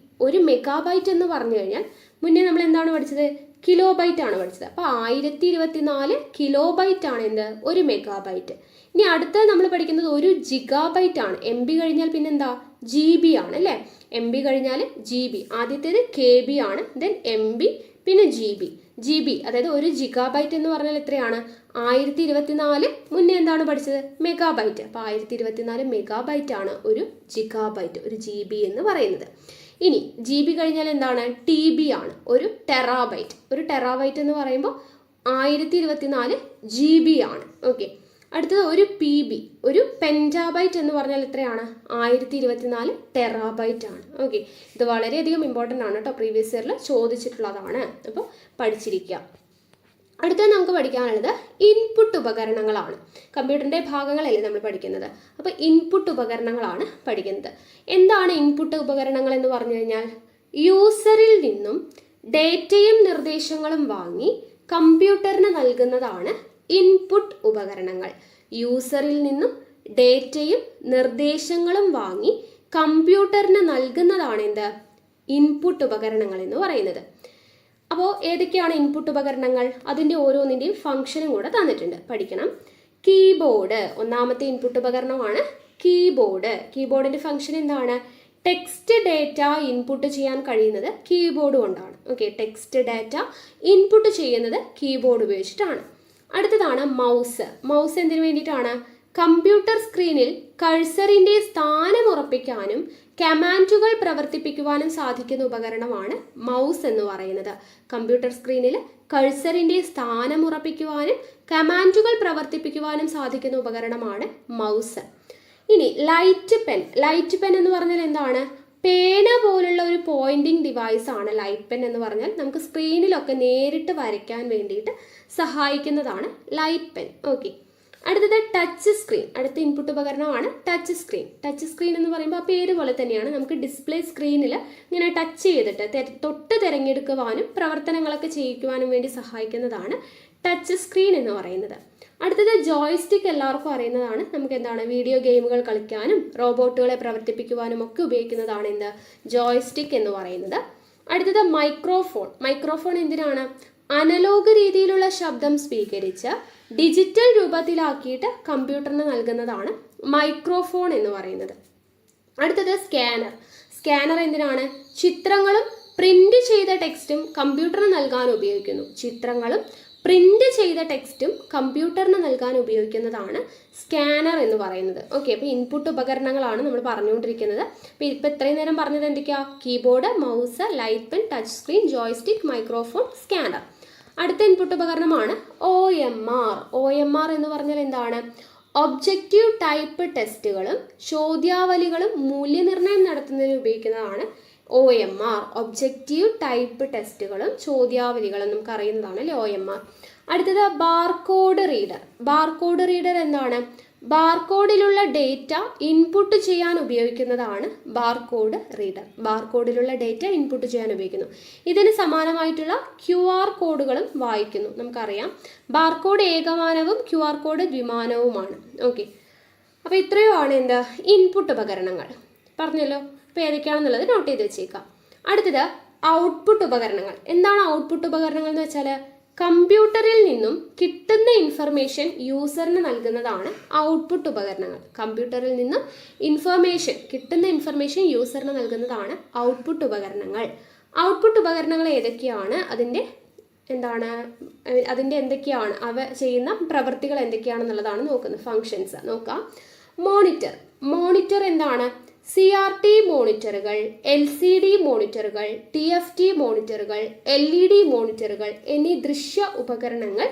[SPEAKER 2] ഒരു മെഗാബൈറ്റ് എന്ന് പറഞ്ഞു കഴിഞ്ഞാൽ മുന്നേ നമ്മൾ എന്താണ് പഠിച്ചത്? കിലോ ബൈറ്റ് ആണ് പഠിച്ചത്. അപ്പോൾ 1024 കിലോ ബൈറ്റ് ആണ് എന്ത്? ഒരു മെഗാബൈറ്റ്. ഇനി അടുത്തത് നമ്മൾ പഠിക്കുന്നത് ഒരു ജിഗാബൈറ്റ് ആണ്. MB കഴിഞ്ഞാൽ പിന്നെ എന്താ? GB ആണ് അല്ലേ? MB കഴിഞ്ഞാൽ GB. ആദ്യത്തേത് KB ആണ്, ദെൻ MB, പിന്നെ GB. അതായത് ഒരു ജിഗാബൈറ്റ് എന്ന് പറഞ്ഞാൽ എത്രയാണ്? 1024. മുന്നേ എന്താണ് പഠിച്ചത്? മെഗാബൈറ്റ്. അപ്പോൾ 1024 മെഗാബൈറ്റ് ആണ് ഒരു ജിഗാബൈറ്റ്, ഒരു GB എന്ന് പറയുന്നത്. ഇനി GB കഴിഞ്ഞാൽ എന്താണ്? TB ആണ്, ഒരു ടെറാബൈറ്റ്. ഒരു ടെറാബൈറ്റ് എന്ന് പറയുമ്പോൾ 1024 GB ആണ്. ഓക്കെ, അടുത്തത് ഒരു PB, ഒരു പെൻറ്റാബൈറ്റ് എന്ന് പറഞ്ഞാൽ എത്രയാണ്? 1024 ടെറാബൈറ്റ് ആണ്. ഓക്കെ, ഇത് വളരെയധികം ഇമ്പോർട്ടൻ്റ് ആണ് കേട്ടോ, പ്രീവിയസ് ഇയറിൽ ചോദിച്ചിട്ടുള്ളതാണ്. അപ്പോൾ പഠിച്ചിരിക്കുക. അടുത്തത് നമുക്ക് പഠിക്കാനുള്ളത് ഇൻപുട്ട് ഉപകരണങ്ങളാണ്. കമ്പ്യൂട്ടറിൻ്റെ ഭാഗങ്ങളല്ലേ നമ്മൾ പഠിക്കുന്നത്. അപ്പോൾ ഇൻപുട്ട് ഉപകരണങ്ങളാണ് പഠിക്കുന്നത്. എന്താണ് ഇൻപുട്ട് ഉപകരണങ്ങൾ എന്ന് പറഞ്ഞു കഴിഞ്ഞാൽ? യൂസറിൽ നിന്നും ഡേറ്റയും നിർദ്ദേശങ്ങളും വാങ്ങി കമ്പ്യൂട്ടറിന് നൽകുന്നതാണ് ഇൻപുട്ട് ഉപകരണങ്ങൾ. യൂസറിൽ നിന്നും ഡേറ്റയും നിർദ്ദേശങ്ങളും വാങ്ങി കമ്പ്യൂട്ടറിന് നൽകുന്നതാണ് എന്ത്? ഇൻപുട്ട് ഉപകരണങ്ങൾ എന്ന് പറയുന്നത്. അപ്പോൾ ഏതൊക്കെയാണ് ഇൻപുട്ട് ഉപകരണങ്ങൾ? അതിൻ്റെ ഓരോന്നിൻ്റെയും ഫംഗ്ഷനും കൂടെ തന്നിട്ടുണ്ട്, പഠിക്കണം. കീബോർഡ് ഒന്നാമത്തെ ഇൻപുട്ട് ഉപകരണമാണ് കീബോർഡ്. കീബോർഡിൻ്റെ ഫംഗ്ഷൻ എന്താണ്? ടെക്സ്റ്റ് ഡേറ്റ ഇൻപുട്ട് ചെയ്യാൻ കഴിയുന്നത് കീബോർഡ് കൊണ്ടാണ്. ഓക്കെ, ടെക്സ്റ്റ് ഡാറ്റ ഇൻപുട്ട് ചെയ്യുന്നത് കീബോർഡ് ഉപയോഗിച്ചിട്ടാണ്. അടുത്തതാണ് മൗസ്. മൗസ് എന്തിനു വേണ്ടിയിട്ടാണ്? കമ്പ്യൂട്ടർ സ്ക്രീനിൽ കഴ്സറിൻ്റെ സ്ഥാനം ഉറപ്പിക്കാനും കമാൻഡുകൾ പ്രവർത്തിപ്പിക്കുവാനും സാധിക്കുന്ന ഉപകരണമാണ് മൗസ് എന്ന് പറയുന്നത്. കമ്പ്യൂട്ടർ സ്ക്രീനിൽ കഴ്സറിൻ്റെ സ്ഥാനം ഉറപ്പിക്കുവാനും കമാൻഡുകൾ പ്രവർത്തിപ്പിക്കുവാനും സാധിക്കുന്ന ഉപകരണമാണ് മൗസ്. ഇനി ലൈറ്റ് പെൻ. ലൈറ്റ് പെൻ എന്ന് പറഞ്ഞാൽ എന്താണ്? പേന പോലുള്ള ഒരു പോയിന്റിംഗ് ഡിവൈസ് ആണ് ലൈറ്റ് പെൻ എന്ന് പറഞ്ഞാൽ. നമുക്ക് സ്ക്രീനിലൊക്കെ നേരിട്ട് വരയ്ക്കാൻ വേണ്ടിയിട്ട് സഹായിക്കുന്നതാണ് ലൈറ്റ് പെൻ. ഓക്കെ, അടുത്തത് ടച്ച് സ്ക്രീൻ. അടുത്ത ഇൻപുട്ട് ഉപകരണമാണ് ടച്ച് സ്ക്രീൻ. ടച്ച് സ്ക്രീൻ എന്ന് പറയുമ്പോൾ ആ പേര് പോലെ തന്നെയാണ്, നമുക്ക് ഡിസ്പ്ലേ സ്ക്രീനിൽ ഇങ്ങനെ ടച്ച് ചെയ്തിട്ട് തൊട്ട് തിരഞ്ഞെടുക്കുവാനും പ്രവർത്തനങ്ങളൊക്കെ ചെയ്യിക്കുവാനും വേണ്ടി സഹായിക്കുന്നതാണ് ടച്ച് സ്ക്രീൻ എന്ന് പറയുന്നത്. അടുത്തത് ജോയ്സ്റ്റിക്ക്. എല്ലാവർക്കും അറിയുന്നതാണ്. നമുക്ക് എന്താണ്? വീഡിയോ ഗെയിമുകൾ കളിക്കാനും റോബോട്ടുകളെ പ്രവർത്തിപ്പിക്കുവാനും ഒക്കെ ഉപയോഗിക്കുന്നതാണ് എന്ത്? ജോയ്സ്റ്റിക്ക് എന്ന് പറയുന്നത്. അടുത്തത് മൈക്രോഫോൺ. മൈക്രോഫോൺ എന്തിനാണ്? അനലോഗ് രീതിയിലുള്ള ശബ്ദം സ്വീകരിച്ച് ഡിജിറ്റൽ രൂപത്തിലാക്കിയിട്ട് കമ്പ്യൂട്ടറിന് നൽകുന്നതാണ് മൈക്രോഫോൺ എന്ന് പറയുന്നത്. അടുത്തത് സ്കാനർ. സ്കാനർ എന്തിനാണ്? ചിത്രങ്ങളും പ്രിന്റ് ചെയ്ത ടെക്സ്റ്റും കമ്പ്യൂട്ടറിന് നൽകാൻ ഉപയോഗിക്കുന്നു. ചിത്രങ്ങളും പ്രിന്റ് ചെയ്ത ടെക്സ്റ്റും കമ്പ്യൂട്ടറിന് നൽകാൻ ഉപയോഗിക്കുന്നതാണ് സ്കാനർ എന്ന് പറയുന്നത്. ഓക്കെ, അപ്പോൾ ഇൻപുട്ട് ഉപകരണങ്ങളാണ് നമ്മൾ പറഞ്ഞുകൊണ്ടിരിക്കുന്നത്. അപ്പോൾ ഇപ്പോൾ ഇത്രയും നേരം പറഞ്ഞത് എന്തൊക്കെയാണ്? Keyboard, mouse, light pen, touch screen, joystick, microphone, scanner. അടുത്ത ഇൻപുട്ട് ഉപകരണമാണ് OMR. OMR എന്ന് പറഞ്ഞാൽ എന്താണ്? ഒബ്ജക്റ്റീവ് ടൈപ്പ് ടെസ്റ്റുകളും ചോദ്യാവലികളും മൂല്യനിർണ്ണയം നടത്തുന്നതിന് ഉപയോഗിക്കുന്നതാണ് OMR. ഒബ്ജക്റ്റീവ് ടൈപ്പ് ടെസ്റ്റുകളും ചോദ്യാവലികളും നമുക്ക് അറിയുന്നതാണ് അല്ലേ OMR. അടുത്തത് ബാർകോഡ് റീഡർ. ബാർകോഡ് റീഡർ എന്താണ്? ബാർകോഡിലുള്ള ഡേറ്റ ഇൻപുട്ട് ചെയ്യാൻ ഉപയോഗിക്കുന്നതാണ് ബാർകോഡ് റീഡർ. ബാർകോഡിലുള്ള ഡേറ്റ ഇൻപുട്ട് ചെയ്യാൻ ഉപയോഗിക്കുന്നു. ഇതിന് സമാനമായിട്ടുള്ള QR കോഡുകളും വായിക്കുന്നു. നമുക്കറിയാം ബാർകോഡ് ഏകമാനവും QR കോഡ് ദ്വിമാനവുമാണ്. ഓക്കെ, അപ്പോൾ ഇത്രയുമാണ് എന്താ ഇൻപുട്ട് ഉപകരണങ്ങൾ പറഞ്ഞല്ലോ. അപ്പോൾ ഏതൊക്കെയാണെന്നുള്ളത് നോട്ട് ചെയ്ത് വെച്ചേക്കാം. അടുത്തത് ഔട്ട്പുട്ട് ഉപകരണങ്ങൾ. എന്താണ് ഔട്ട്പുട്ട് ഉപകരണങ്ങൾ എന്ന് വെച്ചാൽ? കമ്പ്യൂട്ടറിൽ നിന്നും കിട്ടുന്ന ഇൻഫർമേഷൻ യൂസറിന് നൽകുന്നതാണ് ഔട്ട്പുട്ട് ഉപകരണങ്ങൾ. കമ്പ്യൂട്ടറിൽ നിന്നും കിട്ടുന്ന ഇൻഫർമേഷൻ യൂസറിന് നൽകുന്നതാണ് ഔട്ട്പുട്ട് ഉപകരണങ്ങൾ. ഔട്ട്പുട്ട് ഉപകരണങ്ങൾ ഏതൊക്കെയാണ്, അതിൻ്റെ എന്തൊക്കെയാണ്, അവ ചെയ്യുന്ന പ്രവൃത്തികൾ എന്തൊക്കെയാണെന്നുള്ളതാണ് നോക്കുന്നത്. ഫങ്ഷൻസ് നോക്കാം. മോണിറ്റർ എന്താണ്? CRT മോണിറ്ററുകൾ, LCD മോണിറ്ററുകൾ, TFT മോണിറ്ററുകൾ, LED മോണിറ്ററുകൾ എന്നീ ദൃശ്യ ഉപകരണങ്ങൾ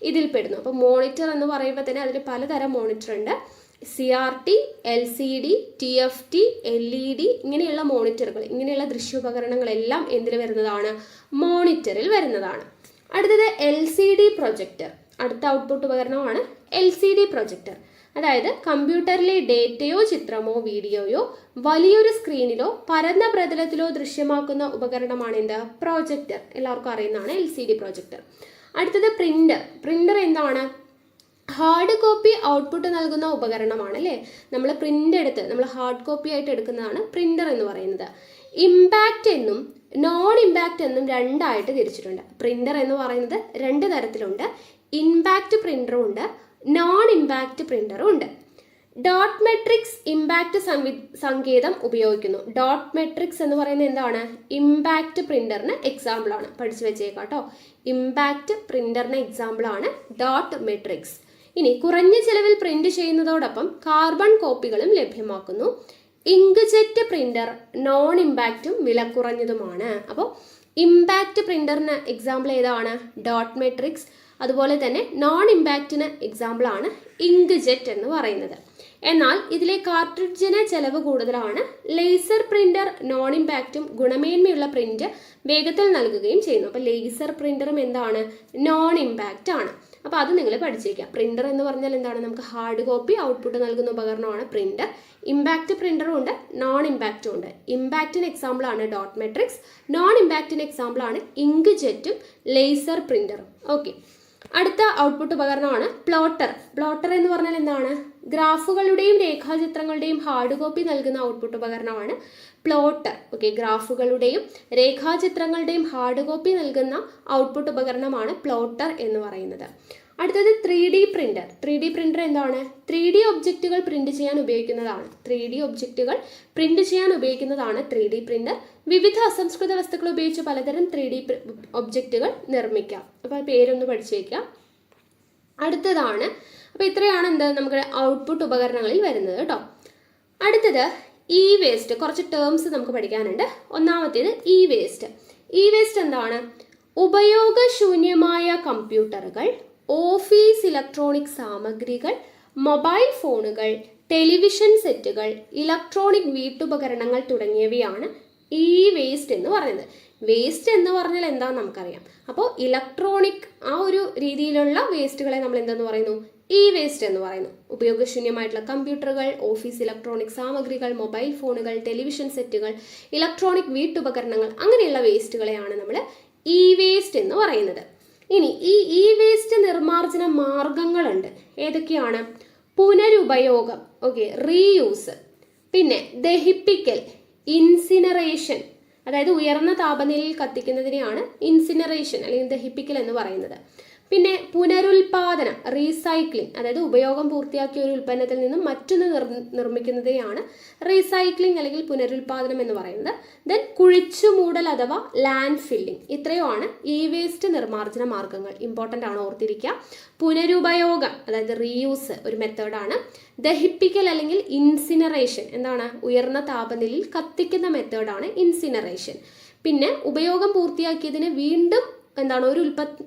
[SPEAKER 2] ഇതിൽപ്പെടുന്നു. അപ്പോൾ മോണിറ്റർ എന്ന് പറയുമ്പോൾ തന്നെ അതിൽ പലതരം മോണിറ്റർ ഉണ്ട്. CRT, LCD, TFT, LED ഇങ്ങനെയുള്ള മോണിറ്ററുകൾ, ഇങ്ങനെയുള്ള ദൃശ്യോപകരണങ്ങളെല്ലാം എന്തിൽ വരുന്നതാണ്? മോണിറ്ററിൽ വരുന്നതാണ്. അടുത്തത് LCD പ്രൊജക്ടർ. അടുത്ത ഔട്ട്പുട്ട് ഉപകരണമാണ് LCD പ്രൊജക്ടർ. അതായത് കമ്പ്യൂട്ടറിലെ ഡേറ്റയോ ചിത്രമോ വീഡിയോയോ വലിയൊരു സ്ക്രീനിലോ പരന്ന പ്രതലത്തിലോ ദൃശ്യമാക്കുന്ന ഉപകരണമാണ് എന്ത്? പ്രൊജക്ടർ. എല്ലാവർക്കും അറിയുന്നതാണ് LCD പ്രൊജക്ടർ. അടുത്തത് പ്രിന്റർ എന്താണ്? ഹാർഡ് കോപ്പി ഔട്ട്പുട്ട് നൽകുന്ന ഉപകരണമാണ് അല്ലേ. നമ്മൾ പ്രിന്റ് എടുത്ത് നമ്മൾ ഹാർഡ് കോപ്പി ആയിട്ട് എടുക്കുന്നതാണ് പ്രിന്റർ എന്ന് പറയുന്നത്. ഇമ്പാക്റ്റ് എന്നും നോൺ ഇമ്പാക്റ്റ് എന്നും രണ്ടായിട്ട് തിരിച്ചിട്ടുണ്ട്. പ്രിന്റർ എന്ന് പറയുന്നത് രണ്ട് തരത്തിലുണ്ട്. ഇമ്പാക്റ്റ് പ്രിന്ററും ഉണ്ട്, നോൺ ഇമ്പാക്റ്റ് പ്രിന്ററും ഉണ്ട്. ഡോട്ട് മെട്രിക്സ് ഇമ്പാക്റ്റ് സങ്കേതം ഉപയോഗിക്കുന്നു. ഡോട്ട് മെട്രിക്സ് എന്ന് പറയുന്നത് എന്താണ്? ഇമ്പാക്റ്റ് പ്രിന്ററിന് എക്സാമ്പിൾ ആണ്. പഠിച്ചു വെച്ചേക്കാട്ടോ. ഇമ്പാക്റ്റ് പ്രിന്ററിന് എക്സാമ്പിൾ ആണ് ഡോട്ട് മെട്രിക്സ്. ഇനി കുറഞ്ഞ ചെലവിൽ പ്രിന്റ് ചെയ്യുന്നതോടൊപ്പം കാർബൺ കോപ്പികളും ലഭ്യമാക്കുന്നു. ഇങ്ക്ജെറ്റ് പ്രിന്റർ നോൺ ഇമ്പാക്റ്റും വില കുറഞ്ഞതുമാണ്. അപ്പോൾ ഇമ്പാക്റ്റ് പ്രിന്ററിന് എക്സാമ്പിൾ ഏതാണ്? Dot matrix. അതുപോലെ തന്നെ നോൺ ഇമ്പാക്റ്റിന് എക്സാമ്പിൾ ആണ് ഇങ്ക്ജെറ്റ് എന്ന് പറയുന്നത്. എന്നാൽ ഇതിലെ കാർട്രിഡ്ജിന് ചെലവ് കൂടുതലാണ്. ലേസർ പ്രിന്റർ നോൺ ഇമ്പാക്റ്റും ഗുണമേന്മയുള്ള പ്രിന്റ് വേഗത്തിൽ നൽകുകയും ചെയ്യുന്നു. അപ്പോൾ ലേസർ പ്രിന്ററും എന്താണ്? നോൺ ഇമ്പാക്റ്റ് ആണ്. അപ്പോൾ അത് നിങ്ങൾ പഠിച്ചേക്കാം. പ്രിന്റർ എന്ന് പറഞ്ഞാൽ എന്താണ്? നമുക്ക് ഹാർഡ് കോപ്പി ഔട്ട്പുട്ട് നൽകുന്ന ഉപകരണമാണ് പ്രിന്റർ. ഇമ്പാക്റ്റ് പ്രിന്ററും ഉണ്ട്, നോൺ ഇമ്പാക്റ്റും ഉണ്ട്. ഇമ്പാക്റ്റിന് എക്സാമ്പിൾ ആണ് ഡോട്ട് മെട്രിക്സ്, നോൺ ഇമ്പാക്റ്റിന് എക്സാമ്പിൾ ആണ് ഇങ്ക്ജെറ്റും ലേസർ പ്രിന്ററും. ഓക്കെ. അടുത്ത ഔട്ട്പുട്ട് ഉപകരണമാണ് പ്ലോട്ടർ എന്ന് പറഞ്ഞാൽ എന്താണ്? ഗ്രാഫുകളുടെയും രേഖാചിത്രങ്ങളുടെയും ഹാർഡ് കോപ്പി നൽകുന്ന ഔട്ട്പുട്ട് ഉപകരണമാണ് പ്ലോട്ടർ. ഓക്കെ. ഗ്രാഫുകളുടെയും രേഖാചിത്രങ്ങളുടെയും ഹാർഡ് കോപ്പി നൽകുന്ന ഔട്ട്പുട്ട് ഉപകരണമാണ് പ്ലോട്ടർ എന്ന് പറയുന്നത്. അടുത്തത് 3D പ്രിന്റർ. 3D പ്രിന്റർ എന്താണ്? 3D ഒബ്ജക്റ്റുകൾ പ്രിന്റ് ചെയ്യാൻ ഉപയോഗിക്കുന്നതാണ്. 3D ഒബ്ജക്റ്റുകൾ പ്രിന്റ് ചെയ്യാൻ ഉപയോഗിക്കുന്നതാണ് 3D പ്രിന്റർ. വിവിധ അസംസ്കൃത വസ്തുക്കൾ ഉപയോഗിച്ച് പലതരം 3D ഒബ്ജക്റ്റുകൾ നിർമ്മിക്കാം. അപ്പോൾ പേരൊന്ന് പഠിച്ചേക്കാം. അടുത്തതാണ്, അപ്പോൾ ഇത്രയാണ് എന്ത് നമുക്ക് ഔട്ട്പുട്ട് ഉപകരണങ്ങളിൽ വരുന്നത് കേട്ടോ. അടുത്തത് വേസ്റ്റ്. കുറച്ച് ടേംസ് നമുക്ക് പഠിക്കാനുണ്ട്. ഒന്നാമത്തേത് വേസ്റ്റ് എന്താണ്? ഉപയോഗശൂന്യമായ കമ്പ്യൂട്ടറുകൾ, ഓഫീസ് ഇലക്ട്രോണിക് സാമഗ്രികൾ, മൊബൈൽ ഫോണുകൾ, ടെലിവിഷൻ സെറ്റുകൾ, ഇലക്ട്രോണിക് വീട്ടുപകരണങ്ങൾ തുടങ്ങിയവയാണ് വേസ്റ്റ് എന്ന് പറയുന്നത്. വേസ്റ്റ് എന്ന് പറഞ്ഞാൽ എന്താണെന്ന് നമുക്കറിയാം. അപ്പോൾ ഇലക്ട്രോണിക് ആ ഒരു രീതിയിലുള്ള വേസ്റ്റുകളെ നമ്മൾ എന്തെന്ന് പറയുന്നു? വേസ്റ്റ് എന്ന് പറയുന്നു. ഉപയോഗശൂന്യമായിട്ടുള്ള കമ്പ്യൂട്ടറുകൾ, ഓഫീസ് ഇലക്ട്രോണിക് സാമഗ്രികൾ, മൊബൈൽ ഫോണുകൾ, ടെലിവിഷൻ സെറ്റുകൾ, ഇലക്ട്രോണിക് വീട്ടുപകരണങ്ങൾ അങ്ങനെയുള്ള വേസ്റ്റുകളെയാണ് നമ്മൾ വേസ്റ്റ് എന്ന് പറയുന്നത്. ഇനി ഈ വേസ്റ്റ് നിർമ്മാർജ്ജന മാർഗങ്ങളുണ്ട്. ഏതൊക്കെയാണ്? പുനരുപയോഗം, ഓക്കെ, റീയൂസ്, പിന്നെ ദഹിപ്പിക്കൽ, ഇൻസിനറേഷൻ, അതായത് ഉയർന്ന താപനിലയിൽ കത്തിക്കുന്നതിനെയാണ് ഇൻസിനറേഷൻ അല്ലെങ്കിൽ ദഹിപ്പിക്കൽ എന്ന് പറയുന്നത്. പിന്നെ പുനരുൽപാദനം, റീസൈക്ലിംഗ്, അതായത് ഉപയോഗം പൂർത്തിയാക്കിയ ഒരു ഉൽപ്പന്നത്തിൽ നിന്നും മറ്റൊന്ന് നിർമ്മിക്കുന്നതിനെയാണ് റീസൈക്ലിംഗ് അല്ലെങ്കിൽ പുനരുൽപാദനം എന്ന് പറയുന്നത്. ദെൻ കുഴിച്ചുമൂടൽ അഥവാ ലാൻഡ് ഫില്ലിംഗ്. ഇത്രയുമാണ് വേസ്റ്റ് നിർമ്മാർജ്ജന മാർഗങ്ങൾ. ഇമ്പോർട്ടൻ്റ് ആണ്, ഓർത്തിരിക്കുക. പുനരുപയോഗം അതായത് റീയൂസ് ഒരു മെത്തേഡാണ്. ദഹിപ്പിക്കൽ അല്ലെങ്കിൽ ഇൻസിനറേഷൻ എന്താണ്? ഉയർന്ന താപനിലയിൽ കത്തിക്കുന്ന മെത്തേഡാണ് ഇൻസിനറേഷൻ. പിന്നെ ഉപയോഗം പൂർത്തിയാക്കിയതിന് വീണ്ടും എന്താണ് ഒരു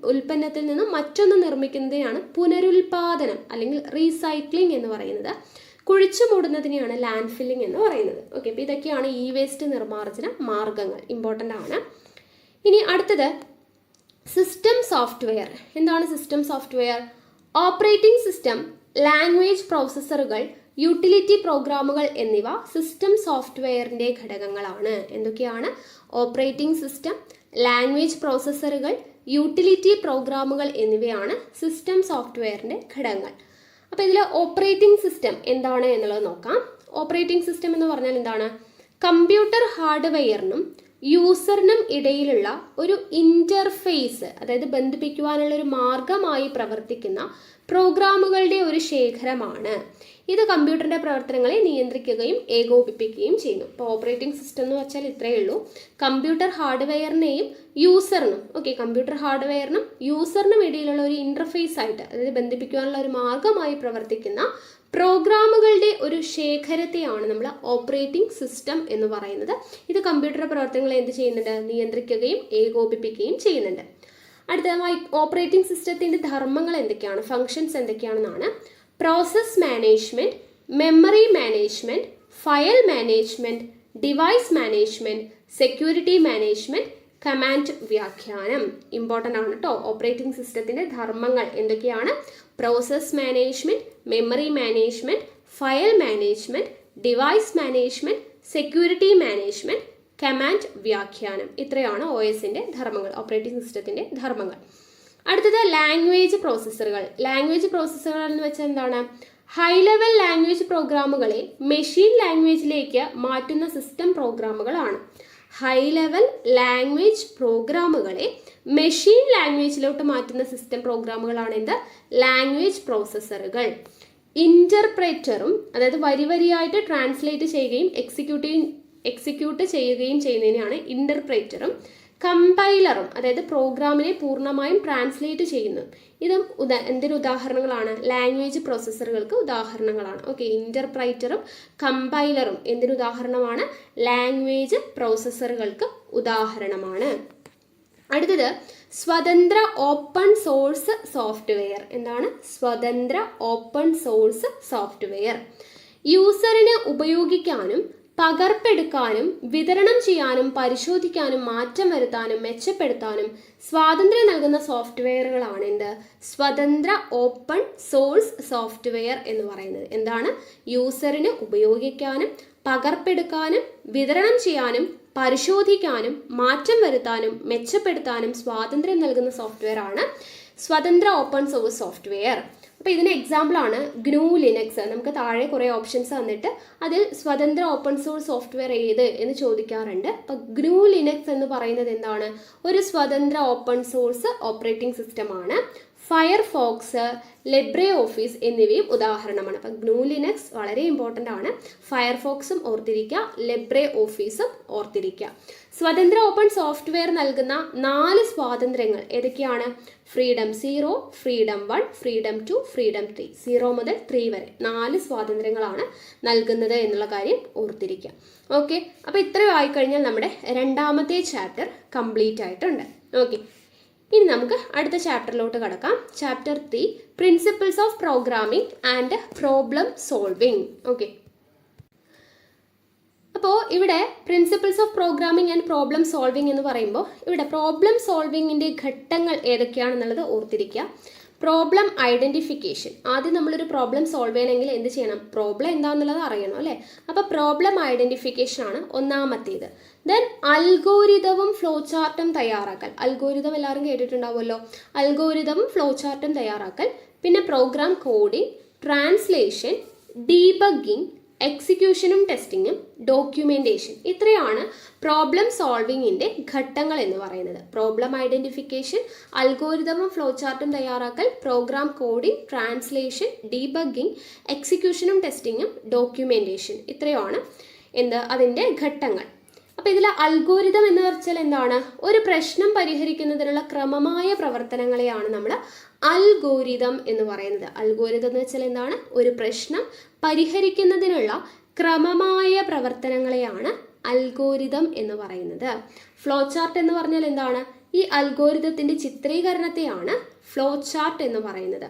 [SPEAKER 2] ഉൽപ്പന്നത്തിൽ നിന്നും മറ്റൊന്ന് നിർമ്മിക്കുന്നതിനാണ് പുനരുൽപാദനം അല്ലെങ്കിൽ റീസൈക്ലിംഗ് എന്ന് പറയുന്നത്. കുഴിച്ചു മൂടുന്നതിനെയാണ് ലാൻഡ് ഫില്ലിംഗ് എന്ന് പറയുന്നത്. ഓക്കെ. അപ്പോൾ ഇതൊക്കെയാണ് വേസ്റ്റ് നിർമ്മാർജ്ജന മാർഗങ്ങൾ. ഇമ്പോർട്ടൻ്റ് ആണ്. ഇനി അടുത്തത് സിസ്റ്റം സോഫ്റ്റ്വെയർ. എന്താണ് system software? Operating system, language പ്രോസസ്സറുകൾ, യൂട്ടിലിറ്റി പ്രോഗ്രാമുകൾ എന്നിവ സിസ്റ്റം സോഫ്റ്റ്വെയറിൻ്റെ ഘടകങ്ങളാണ്. എന്തൊക്കെയാണ്? ഓപ്പറേറ്റിംഗ് സിസ്റ്റം, ലാംഗ്വേജ് പ്രോസസ്സറുകൾ, യൂട്ടിലിറ്റി പ്രോഗ്രാമുകൾ എന്നിവയാണ് സിസ്റ്റം സോഫ്റ്റ്വെയറിൻ്റെ ഘടകങ്ങൾ. അപ്പോൾ ഇതിൽ ഓപ്പറേറ്റിംഗ് സിസ്റ്റം എന്താണ് എന്നുള്ളത് നോക്കാം. ഓപ്പറേറ്റിംഗ് സിസ്റ്റം എന്ന് പറഞ്ഞാൽ എന്താണ്? കമ്പ്യൂട്ടർ ഹാർഡ്വെയറിനും യൂസറിനും ഇടയിലുള്ള ഒരു ഇന്റർഫേസ്, അതായത് ബന്ധിപ്പിക്കുവാനുള്ള ഒരു മാർഗമായി പ്രവർത്തിക്കുന്ന പ്രോഗ്രാമുകളുടെ ഒരു ശേഖരമാണ്. ഇത് കമ്പ്യൂട്ടറിന്റെ പ്രവർത്തനങ്ങളെ നിയന്ത്രിക്കുകയും ഏകോപിപ്പിക്കുകയും ചെയ്യുന്നു. ഇപ്പോൾ ഓപ്പറേറ്റിംഗ് സിസ്റ്റം എന്ന് വെച്ചാൽ ഇത്രയേ ഉള്ളൂ. കമ്പ്യൂട്ടർ ഹാർഡ്വെയറിനെയും യൂസറിനും കമ്പ്യൂട്ടർ ഹാർഡ്വെയറിനും യൂസറിനും ഇടയിലുള്ള ഒരു ഇന്റർഫേസ് ആയിട്ട്, അതായത് ബന്ധിപ്പിക്കുവാനുള്ള ഒരു മാർഗമായി പ്രവർത്തിക്കുന്ന പ്രോഗ്രാമുകളുടെ ഒരു ശേഖരത്തെയാണ് നമ്മൾ ഓപ്പറേറ്റിംഗ് സിസ്റ്റം എന്ന് പറയുന്നത്. ഇത് കമ്പ്യൂട്ടർ പ്രവർത്തനങ്ങളെ എന്ത് ചെയ്യുന്നുണ്ട്? നിയന്ത്രിക്കുകയും ഏകോപിപ്പിക്കുകയും ചെയ്യുന്നുണ്ട്. അടുത്തതായി ഓപ്പറേറ്റിംഗ് സിസ്റ്റത്തിന്റെ ധർമ്മങ്ങൾ എന്തൊക്കെയാണ്, ഫങ്ഷൻസ് എന്തൊക്കെയാണെന്നാണ്. Process management, memory management, file management, device management, security management, command വ്യാഖ്യാനം. ഇമ്പോർട്ടൻ്റ് ആണ് കേട്ടോ. ഓപ്പറേറ്റിംഗ് സിസ്റ്റത്തിന്റെ ധർമ്മങ്ങൾ എന്തൊക്കെയാണ്? Process management, memory management, file management, device management, security management, command വ്യാഖ്യാനം. ഇത്രയാണ് OSന്റെ ധർമ്മങ്ങൾ, ഓപ്പറേറ്റിംഗ് സിസ്റ്റത്തിന്റെ ധർമ്മങ്ങൾ. അടുത്തത് ലാംഗ്വേജ് പ്രോസസ്സറുകൾ. ലാംഗ്വേജ് പ്രോസസ്സറുകൾ എന്ന് വെച്ചാൽ എന്താണ്? ഹൈ ലെവൽ ലാംഗ്വേജ് പ്രോഗ്രാമുകളെ മെഷീൻ ലാംഗ്വേജിലേക്ക് മാറ്റുന്ന സിസ്റ്റം പ്രോഗ്രാമുകളാണ്. ഹൈ ലെവൽ ലാംഗ്വേജ് പ്രോഗ്രാമുകളെ മെഷീൻ ലാംഗ്വേജിലോട്ട് മാറ്റുന്ന സിസ്റ്റം പ്രോഗ്രാമുകളാണ് എന്ത്? ലാംഗ്വേജ് പ്രോസസ്സറുകൾ. ഇന്റർപ്രറ്ററും, അതായത് വരി വരിയായിട്ട് ട്രാൻസ്ലേറ്റ് ചെയ്യുകയും എക്സിക്യൂട്ട് ചെയ്യുകയും ചെയ്യുന്നതിനാണ് ഇന്റർപ്രറ്ററും. കമ്പൈലറും, അതായത് പ്രോഗ്രാമിനെ പൂർണ്ണമായും ട്രാൻസ്ലേറ്റ് ചെയ്യുന്നു. ഇതും എന്തൊരു ഉദാഹരണങ്ങളാണ്? ലാംഗ്വേജ് പ്രോസസ്സറുകൾക്ക് ഉദാഹരണങ്ങളാണ്. ഇന്റർപ്രറ്ററും കമ്പൈലറും എന്തിനു ഉദാഹരണമാണ്? ലാംഗ്വേജ് പ്രോസസ്സറുകൾക്ക് ഉദാഹരണമാണ്. അടുത്തത് സ്വതന്ത്ര ഓപ്പൺ സോഴ്സ് സോഫ്റ്റ്വെയർ. എന്താണ് സ്വതന്ത്ര ഓപ്പൺ സോഴ്സ് സോഫ്റ്റ്വെയർ? യൂസറിന് ഉപയോഗിക്കാനും പകർപ്പെടുക്കാനും വിതരണം ചെയ്യാനും പരിശോധിക്കാനും മാറ്റം വരുത്താനും മെച്ചപ്പെടുത്താനും സ്വാതന്ത്ര്യം നൽകുന്ന സോഫ്റ്റ്വെയറുകളാണ് എന്ത്? സ്വതന്ത്ര ഓപ്പൺ സോഴ്സ് സോഫ്റ്റ്വെയർ എന്ന് പറയുന്നത്. എന്താണ്? യൂസറിന് ഉപയോഗിക്കാനും പകർപ്പെടുക്കാനും വിതരണം ചെയ്യാനും പരിശോധിക്കാനും മാറ്റം വരുത്താനും മെച്ചപ്പെടുത്താനും സ്വാതന്ത്ര്യം നൽകുന്ന സോഫ്റ്റ്വെയർ ആണ് സ്വതന്ത്ര ഓപ്പൺ സോഴ്സ് സോഫ്റ്റ്വെയർ. അപ്പോൾ ഇതിന് എക്സാമ്പിളാണ് GNU ലിനക്സ്. നമുക്ക് താഴെ കുറേ ഓപ്ഷൻസ് തന്നിട്ട് അതിൽ സ്വതന്ത്ര ഓപ്പൺ സോഴ്സ് സോഫ്റ്റ്വെയർ ഏത് എന്ന് ചോദിക്കാറുണ്ട്. അപ്പോൾ GNU ലിനക്സ് എന്ന് പറയുന്നത് എന്താണ്? ഒരു സ്വതന്ത്ര ഓപ്പൺ സോഴ്സ് ഓപ്പറേറ്റിംഗ് സിസ്റ്റമാണ്. ഫയർഫോക്സ്, ലിബ്രെ ഓഫീസ് എന്നിവയും ഉദാഹരണമാണ്. അപ്പം GNU ലിനക്സ് വളരെ ഇമ്പോർട്ടൻ്റ് ആണ്. ഫയർഫോക്സും ഓർത്തിരിക്കുക, ലിബ്രെ ഓഫീസും ഓർത്തിരിക്കുക. സ്വതന്ത്ര ഓപ്പൺ സോഫ്റ്റ്വെയർ നൽകുന്ന 4 സ്വാതന്ത്ര്യങ്ങൾ ഏതൊക്കെയാണ്? Freedom 0, freedom 1, freedom 2, freedom 3. 0 മുതൽ 3 വരെ 4 സ്വാതന്ത്ര്യങ്ങളാണ് നൽകുന്നത് എന്നുള്ള കാര്യം ഓർത്തിരിക്കുക. ഓക്കെ, അപ്പോൾ ഇത്രയും ആയിക്കഴിഞ്ഞാൽ നമ്മുടെ രണ്ടാമത്തെ ചാപ്റ്റർ കംപ്ലീറ്റ് ആയിട്ടുണ്ട്. ഓക്കെ, ഇനി നമുക്ക് അടുത്ത ചാപ്റ്ററിലോട്ട് കടക്കാം. Chapter 3, principles of programming and problem solving. Okay, അപ്പോൾ ഇവിടെ principles of programming and problem solving എന്ന് പറയുമ്പോൾ ഇവിടെ പ്രോബ്ലം സോൾവിങ്ങിൻ്റെ ഘട്ടങ്ങൾ ഏതൊക്കെയാണെന്നുള്ളത് ഓർത്തിരിക്കുക. Problem identification. ആദ്യം നമ്മളൊരു പ്രോബ്ലം സോൾവ് ചെയ്യണമെങ്കിൽ എന്ത് ചെയ്യണം? പ്രോബ്ലം എന്താണെന്നുള്ളത് അറിയണം അല്ലേ? അപ്പോൾ പ്രോബ്ലം ഐഡൻറ്റിഫിക്കേഷൻ ആണ് ഒന്നാമത്തേത്. ദെൻ അൽഗോരിതവും ഫ്ലോ ചാർട്ടും തയ്യാറാക്കൽ. അൽഗോരിതം എല്ലാവരും കേട്ടിട്ടുണ്ടാവുമല്ലോ. അൽഗോരിതവും ഫ്ലോ ചാർട്ടും തയ്യാറാക്കൽ. പിന്നെ പ്രോഗ്രാം കോഡിംഗ്, ട്രാൻസ്ലേഷൻ, ഡീബഗ്ഗിംഗ്, എക്സിക്യൂഷനും ടെസ്റ്റിങ്ങും, ഡോക്യുമെൻറ്റേഷൻ. ഇത്രയാണ് പ്രോബ്ലം സോൾവിങ്ങിൻ്റെ ഘട്ടങ്ങൾ എന്ന് പറയുന്നത്. പ്രോബ്ലം ഐഡൻറ്റിഫിക്കേഷൻ, അൽഗോരിതവും ഫ്ലോ ചാർട്ടും തയ്യാറാക്കൽ, പ്രോഗ്രാം കോഡിംഗ്, ട്രാൻസ്ലേഷൻ, ഡീബഗ്ഗിംഗ്, എക്സിക്യൂഷനും ടെസ്റ്റിങ്ങും, ഡോക്യുമെൻറ്റേഷൻ. ഇത്രയാണ് അതിൻ്റെ ഘട്ടങ്ങൾ. അപ്പോൾ ഇതിൽ അൽഗോരിതം എന്ന് വെച്ചാൽ എന്താണ്? ഒരു പ്രശ്നം പരിഹരിക്കുന്നതിനുള്ള ക്രമമായ പ്രവർത്തനങ്ങളെയാണ് നമ്മൾ അൽഗോരിതം എന്ന് പറയുന്നത്. അൽഗോരിതം എന്ന് വെച്ചാൽ എന്താണ്? ഒരു പ്രശ്നം പരിഹരിക്കുന്നതിനുള്ള ക്രമമായ പ്രവർത്തനങ്ങളെയാണ് അൽഗോരിതം എന്ന് പറയുന്നത്. ഫ്ലോ ചാർട്ട് എന്ന് പറഞ്ഞാൽ എന്താണ്? ഈ അൽഗോരിതത്തിൻ്റെ ചിത്രീകരണത്തെയാണ് ഫ്ലോ ചാർട്ട് എന്ന് പറയുന്നത്.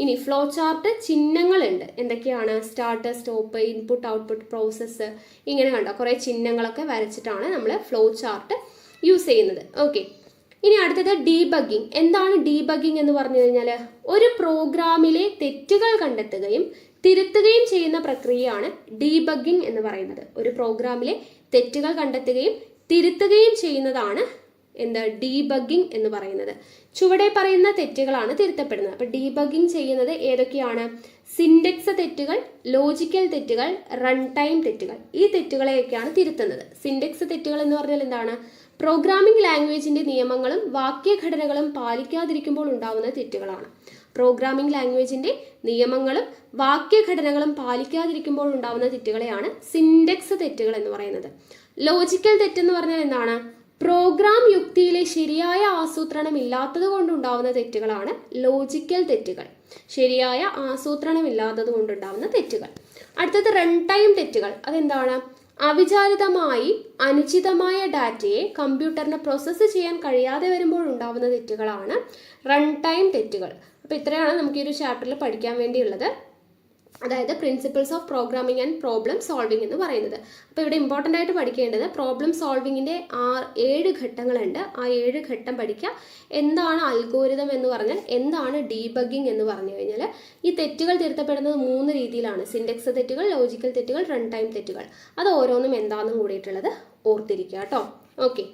[SPEAKER 2] ഇനി ഫ്ലോ ചാർട്ട് ചിഹ്നങ്ങളുണ്ട്. എന്തൊക്കെയാണ്? Start, stop, input, output, process, ഇങ്ങനെ കണ്ടോ കുറേ ചിഹ്നങ്ങളൊക്കെ വരച്ചിട്ടാണ് നമ്മൾ ഫ്ലോ ചാർട്ട് യൂസ് ചെയ്യുന്നത്. ഓക്കെ, ഇനി അടുത്തത് ഡീബഗ്ഗിംഗ്. എന്താണ് ഡീബഗ്ഗിംഗ് എന്ന് പറഞ്ഞു കഴിഞ്ഞാൽ ഒരു പ്രോഗ്രാമിലെ തെറ്റുകൾ കണ്ടെത്തുകയും തിരുത്തുകയും ചെയ്യുന്ന പ്രക്രിയയാണ് ഡീബഗ്ഗിംഗ് എന്ന് പറയുന്നത്. ഒരു പ്രോഗ്രാമിലെ തെറ്റുകൾ കണ്ടെത്തുകയും തിരുത്തുകയും ചെയ്യുന്നതാണ് ഡീബഗ്ഗിംഗ് എന്ന് പറയുന്നത്. ചുവടെ പറയുന്ന തെറ്റുകളാണ് തിരുത്തപ്പെടുന്നത്. അപ്പോൾ ഡീബഗ്ഗിംഗ് ചെയ്യുന്നത് ഏതൊക്കെയാണ്? സിൻഡെക്സ് തെറ്റുകൾ, ലോജിക്കൽ തെറ്റുകൾ, റൺ ടൈം തെറ്റുകൾ. ഈ തെറ്റുകളെയൊക്കെയാണ് തിരുത്തുന്നത്. സിൻഡെക്സ് തെറ്റുകൾ എന്ന് പറഞ്ഞാൽ എന്താണ്? പ്രോഗ്രാമിംഗ് ലാംഗ്വേജിന്റെ നിയമങ്ങളും വാക്യഘടനകളും പാലിക്കാതിരിക്കുമ്പോൾ ഉണ്ടാവുന്ന തെറ്റുകളാണ്. പ്രോഗ്രാമിംഗ് ലാംഗ്വേജിന്റെ നിയമങ്ങളും വാക്യഘടനകളും പാലിക്കാതിരിക്കുമ്പോൾ ഉണ്ടാവുന്ന തെറ്റുകളെയാണ് സിൻഡെക്സ് തെറ്റുകൾ എന്ന് പറയുന്നത്. ലോജിക്കൽ തെറ്റെന്ന് പറഞ്ഞാൽ എന്താണ്? പ്രോഗ്രാം യുക്തിയിലെ ശരിയായ ആസൂത്രണം ഇല്ലാത്തത് കൊണ്ടുണ്ടാവുന്ന തെറ്റുകളാണ് ലോജിക്കൽ തെറ്റുകൾ. ശരിയായ ആസൂത്രണം ഇല്ലാത്തത് കൊണ്ടുണ്ടാവുന്ന തെറ്റുകൾ. അടുത്തത് റൺ ടൈം തെറ്റുകൾ. അതെന്താണ്? അവിചാരിതമായി അനുചിതമായ ഡാറ്റയെ കമ്പ്യൂട്ടറിന് പ്രോസസ്സ് ചെയ്യാൻ കഴിയാതെ വരുമ്പോൾ ഉണ്ടാവുന്ന തെറ്റുകളാണ് റൺ ടൈം തെറ്റുകൾ. അപ്പോൾ ഇത്രയാണ് നമുക്ക് ഈ ഒരു ചാപ്റ്ററിൽ പഠിക്കാൻ വേണ്ടിയുള്ളത്. അതായത് principles of programming and problem solving എന്ന് പറയുന്നത്. അപ്പോൾ ഇവിടെ ഇമ്പോർട്ടൻ്റ് ആയിട്ട് പഠിക്കേണ്ടത് പ്രോബ്ലം സോൾവിങ്ങിൻ്റെ 7 ഘട്ടങ്ങളുണ്ട്. ആ 7 ഘട്ടം പഠിക്കുക. എന്താണ് അൽഗോരിതം എന്ന് പറഞ്ഞാൽ, എന്താണ് ഡീബഗ്ഗിംഗ് എന്ന് പറഞ്ഞു കഴിഞ്ഞാൽ, ഈ തെറ്റുകൾ തിരുത്തപ്പെടുന്നത് 3 രീതിയിലാണ്. സിൻഡെക്സ് തെറ്റുകൾ, ലോജിക്കൽ തെറ്റുകൾ, റൺ ടൈം തെറ്റുകൾ. അത് ഓരോന്നും എന്താണെന്നും കൂടിയിട്ടുള്ളത് ഓർത്തിരിക്കുക കേട്ടോ. ഓക്കെ,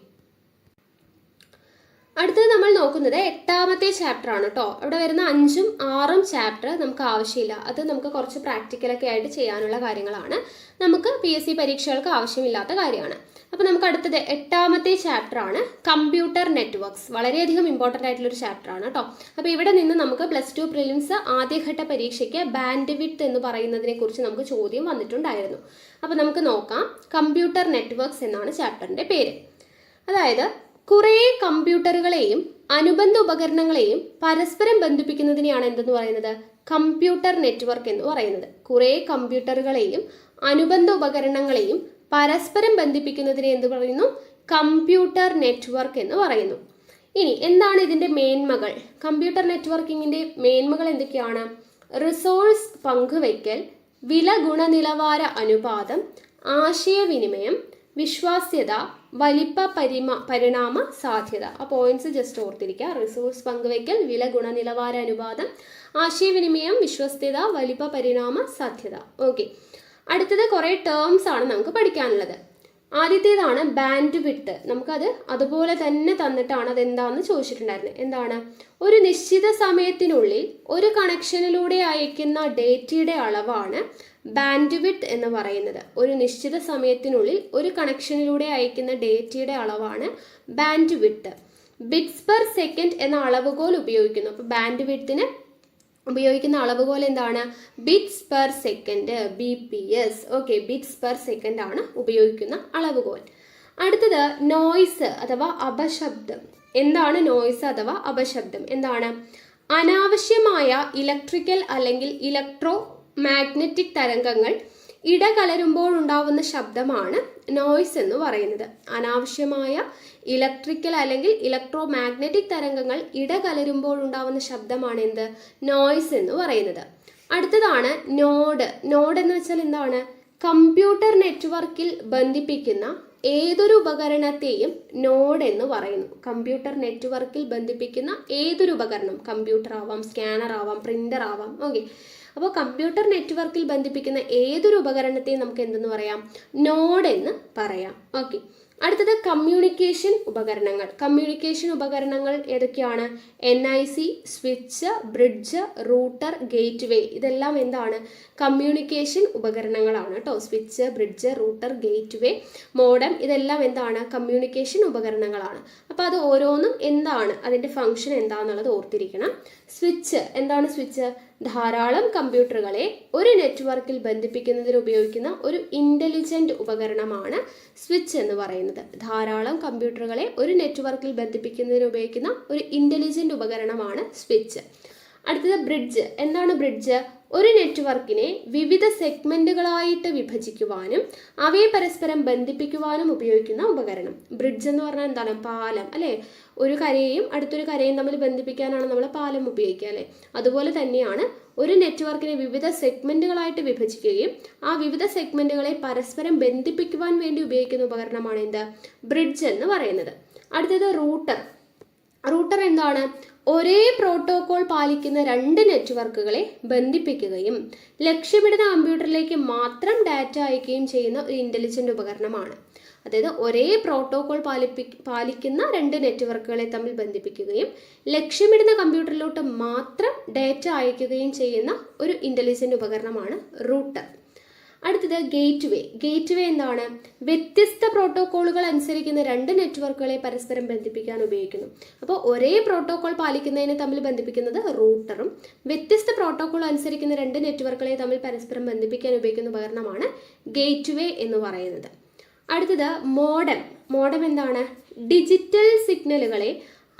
[SPEAKER 2] അടുത്തത് നമ്മൾ നോക്കുന്നത് 8ാമത്തെ ചാപ്റ്റർ ആണ് കേട്ടോ. അവിടെ വരുന്ന 5ഉം 6ഉം ചാപ്റ്റർ നമുക്ക് ആവശ്യമില്ല. അത് നമുക്ക് കുറച്ച് പ്രാക്ടിക്കലൊക്കെ ആയിട്ട് ചെയ്യാനുള്ള കാര്യങ്ങളാണ്. നമുക്ക് PSC പരീക്ഷകൾക്ക് ആവശ്യമില്ലാത്ത കാര്യമാണ്. അപ്പോൾ നമുക്ക് അടുത്തത് 8ാമത്തെ ചാപ്റ്റർ ആണ് കമ്പ്യൂട്ടർ നെറ്റ്വർക്ക്സ്. വളരെയധികം ഇമ്പോർട്ടൻ്റ് ആയിട്ടുള്ളൊരു ചാപ്റ്റർ ആണ് കേട്ടോ. അപ്പോൾ ഇവിടെ നിന്ന് നമുക്ക് +2 പ്രിലിംസ് ആദ്യഘട്ട പരീക്ഷയ്ക്ക് ബാൻഡ് വിഡ്ത്ത് എന്ന് പറയുന്നതിനെ കുറിച്ച് നമുക്ക് ചോദ്യം വന്നിട്ടുണ്ടായിരുന്നു. അപ്പോൾ നമുക്ക് നോക്കാം. കമ്പ്യൂട്ടർ നെറ്റ്വർക്ക്സ് എന്നാണ് ചാപ്റ്ററിൻ്റെ പേര്. അതായത് കുറേ കമ്പ്യൂട്ടറുകളെയും അനുബന്ധ ഉപകരണങ്ങളെയും പരസ്പരം ബന്ധിപ്പിക്കുന്നതിനെയാണ് എന്തെന്ന് പറയുന്നത്? കമ്പ്യൂട്ടർ നെറ്റ്വർക്ക് എന്ന് പറയുന്നത്. കുറേ കമ്പ്യൂട്ടറുകളെയും അനുബന്ധ ഉപകരണങ്ങളെയും പരസ്പരം ബന്ധിപ്പിക്കുന്നതിനെ എന്ത് പറയുന്നു? കമ്പ്യൂട്ടർ നെറ്റ്വർക്ക് എന്ന് പറയുന്നു. ഇനി എന്താണ് ഇതിൻ്റെ മേന്മകൾ? കമ്പ്യൂട്ടർ നെറ്റ്വർക്കിങ്ങിൻ്റെ മേന്മകൾ എന്തൊക്കെയാണ്? റിസോഴ്സ് പങ്കുവയ്ക്കൽ, വില ഗുണനിലവാര അനുപാതം, ആശയവിനിമയം, വിശ്വാസ്യത, വലിപ്പ പരിണാമ സാധ്യത. ആ പോയിന്റ്സ് ജസ്റ്റ് ഓർത്തിരിക്കുക. റിസോഴ്സ് പങ്കുവയ്ക്കൽ, വില ഗുണനിലവാര അനുപാതം, ആശയവിനിമയം, വിശ്വസ്തത, വലിപ്പ പരിണാമ സാധ്യത. ഓക്കെ, അടുത്തത് കുറേ ടേംസ് ആണ് നമുക്ക് പഠിക്കാനുള്ളത്. ആദ്യത്തേതാണ് ബാൻഡ് വിഡ്ത്ത്. നമുക്കത് അതുപോലെ തന്നെ തന്നിട്ടാണ് അതെന്താണെന്ന് ചോദിച്ചിട്ടുണ്ടായിരുന്നത്. എന്താണ്? ഒരു നിശ്ചിത സമയത്തിനുള്ളിൽ ഒരു കണക്ഷനിലൂടെ അയക്കുന്ന ഡേറ്റയുടെ അളവാണ് ബാൻഡ് വിഡ്ത്ത് എന്ന് പറയുന്നത്. ഒരു നിശ്ചിത സമയത്തിനുള്ളിൽ ഒരു കണക്ഷനിലൂടെ അയക്കുന്ന ഡേറ്റയുടെ അളവാണ് band width. Bits per second എന്ന അളവുകോൽ ഉപയോഗിക്കുന്നു. അപ്പോൾ ബാൻഡ് വിഡ്ത്തിന് ഉപയോഗിക്കുന്ന അളവുകോൽ എന്താണ്? Bits per second, BPS. Okay, bits per second ആണ് ഉപയോഗിക്കുന്ന അളവുകോൽ. അടുത്തത് നോയ്സ് അഥവാ അപശബ്ദം. എന്താണ് നോയ്സ് അഥവാ അപശബ്ദം? എന്താണ്? അനാവശ്യമായ ഇലക്ട്രിക്കൽ അല്ലെങ്കിൽ ഇലക്ട്രോ മാഗ്നറ്റിക് തരംഗങ്ങൾ ഇടകലരുമ്പോൾ ഉണ്ടാവുന്ന ശബ്ദമാണ് നോയ്സ് എന്ന് പറയുന്നത്. അനാവശ്യമായ ഇലക്ട്രിക്കൽ അല്ലെങ്കിൽ ഇലക്ട്രോ മാഗ്നറ്റിക് തരംഗങ്ങൾ ഇടകലരുമ്പോൾ ഉണ്ടാവുന്ന ശബ്ദമാണ് എന്ത്? നോയ്സ് എന്ന് പറയുന്നത്. അടുത്തതാണ് നോഡ്. നോഡ് എന്ന് വെച്ചാൽ എന്താണ്? കമ്പ്യൂട്ടർ നെറ്റ്വർക്കിൽ ബന്ധിപ്പിക്കുന്ന ഏതൊരു ഉപകരണത്തെയും നോഡ് എന്ന് പറയുന്നു. കമ്പ്യൂട്ടർ നെറ്റ്വർക്കിൽ ബന്ധിപ്പിക്കുന്ന ഏതൊരു ഉപകരണം, കമ്പ്യൂട്ടർ ആവാം, സ്കാനർ ആവാം, പ്രിന്റർ ആവാം. ഓക്കെ, അപ്പോൾ കമ്പ്യൂട്ടർ നെറ്റ്വർക്കിൽ ബന്ധിപ്പിക്കുന്ന ഏതൊരു ഉപകരണത്തെയും നമുക്ക് എന്തെന്ന് പറയാം? നോഡ് എന്ന് പറയാം. ഓക്കെ, അടുത്തത് കമ്മ്യൂണിക്കേഷൻ ഉപകരണങ്ങൾ. കമ്മ്യൂണിക്കേഷൻ ഉപകരണങ്ങൾ ഏതൊക്കെയാണ്? NIC, switch, bridge, router, gateway. ഇതെല്ലാം എന്താണ്? കമ്മ്യൂണിക്കേഷൻ ഉപകരണങ്ങളാണ് കേട്ടോ. Switch, bridge, router, gateway, modem, ഇതെല്ലാം എന്താണ്? കമ്മ്യൂണിക്കേഷൻ ഉപകരണങ്ങളാണ്. അപ്പോൾ അത് ഓരോന്നും എന്താണ്, അതിൻ്റെ ഫംഗ്ഷൻ എന്താണെന്നുള്ളത് ഓർത്തിരിക്കണം. സ്വിച്ച് എന്താണ്? സ്വിച്ച് ധാരാളം കമ്പ്യൂട്ടറുകളെ ഒരു നെറ്റ്വർക്കിൽ ബന്ധിപ്പിക്കുന്നതിന് ഉപയോഗിക്കുന്ന ഒരു ഇൻ്റലിജൻ്റ് ഉപകരണമാണ് സ്വിച്ച് എന്ന് പറയുന്നത്. ധാരാളം കമ്പ്യൂട്ടറുകളെ ഒരു നെറ്റ്വർക്കിൽ ബന്ധിപ്പിക്കുന്നതിന് ഉപയോഗിക്കുന്ന ഒരു ഇൻ്റലിജൻ്റ് ഉപകരണമാണ് സ്വിച്ച്. അടുത്തത് ബ്രിഡ്ജ്. എന്താണ് ബ്രിഡ്ജ്? ഒരു നെറ്റ്വർക്കിനെ വിവിധ സെഗ്മെന്റുകളായിട്ട് വിഭജിക്കുവാനും അവയെ പരസ്പരം ബന്ധിപ്പിക്കുവാനും ഉപയോഗിക്കുന്ന ഉപകരണം. ബ്രിഡ്ജ് എന്ന് പറഞ്ഞാൽ എന്താണ്? പാലം അല്ലേ? ഒരു കരയെയും അടുത്തൊരു കരയും തമ്മിൽ ബന്ധിപ്പിക്കാനാണ് നമ്മൾ പാലം ഉപയോഗിക്കുക അല്ലേ? അതുപോലെ തന്നെയാണ് ഒരു നെറ്റ്വർക്കിനെ വിവിധ സെഗ്മെന്റുകളായിട്ട് വിഭജിക്കുകയും ആ വിവിധ സെഗ്മെന്റുകളെ പരസ്പരം ബന്ധിപ്പിക്കുവാൻ വേണ്ടി ഉപയോഗിക്കുന്ന ഉപകരണമാണ് എന്ത്? ബ്രിഡ്ജ് എന്ന് പറയുന്നത്. അടുത്തത് റൂട്ടർ. റൂട്ടർ എന്താണ്? ഒരേ പ്രോട്ടോകോൾ പാലിക്കുന്ന 2 നെറ്റ്വർക്കുകളെ ബന്ധിപ്പിക്കുകയും ലക്ഷ്യമിടുന്ന കമ്പ്യൂട്ടറിലേക്ക് മാത്രം ഡാറ്റ അയക്കുകയും ചെയ്യുന്ന ഒരു ഇൻ്റലിജൻ്റ് ഉപകരണമാണ്. അതായത് ഒരേ പ്രോട്ടോകോൾ പാലിക്കുന്ന 2 നെറ്റ്വർക്കുകളെ തമ്മിൽ ബന്ധിപ്പിക്കുകയും ലക്ഷ്യമിടുന്ന കമ്പ്യൂട്ടറിലോട്ട് മാത്രം ഡാറ്റ അയക്കുകയും ചെയ്യുന്ന ഒരു ഇൻ്റലിജൻ്റ് ഉപകരണമാണ് റൂട്ടർ. അടുത്തത് ഗേറ്റ് വേ എന്താണ്? വ്യത്യസ്ത പ്രോട്ടോകോളുകൾ അനുസരിക്കുന്ന 2 നെറ്റ്വർക്കുകളെ പരസ്പരം ബന്ധിപ്പിക്കാൻ ഉപയോഗിക്കുന്നു. അപ്പോൾ ഒരേ പ്രോട്ടോകോൾ പാലിക്കുന്നതിനെ തമ്മിൽ ബന്ധിപ്പിക്കുന്നത് റൂട്ടറും, വ്യത്യസ്ത പ്രോട്ടോകോൾ അനുസരിക്കുന്ന 2 നെറ്റ്വർക്കുകളെ തമ്മിൽ പരസ്പരം ബന്ധിപ്പിക്കാൻ ഉപയോഗിക്കുന്ന ഉപകരണമാണ് ഗേറ്റ് വേ എന്ന് പറയുന്നത്. അടുത്തത് മോഡം എന്താണ്? ഡിജിറ്റൽ സിഗ്നലുകളെ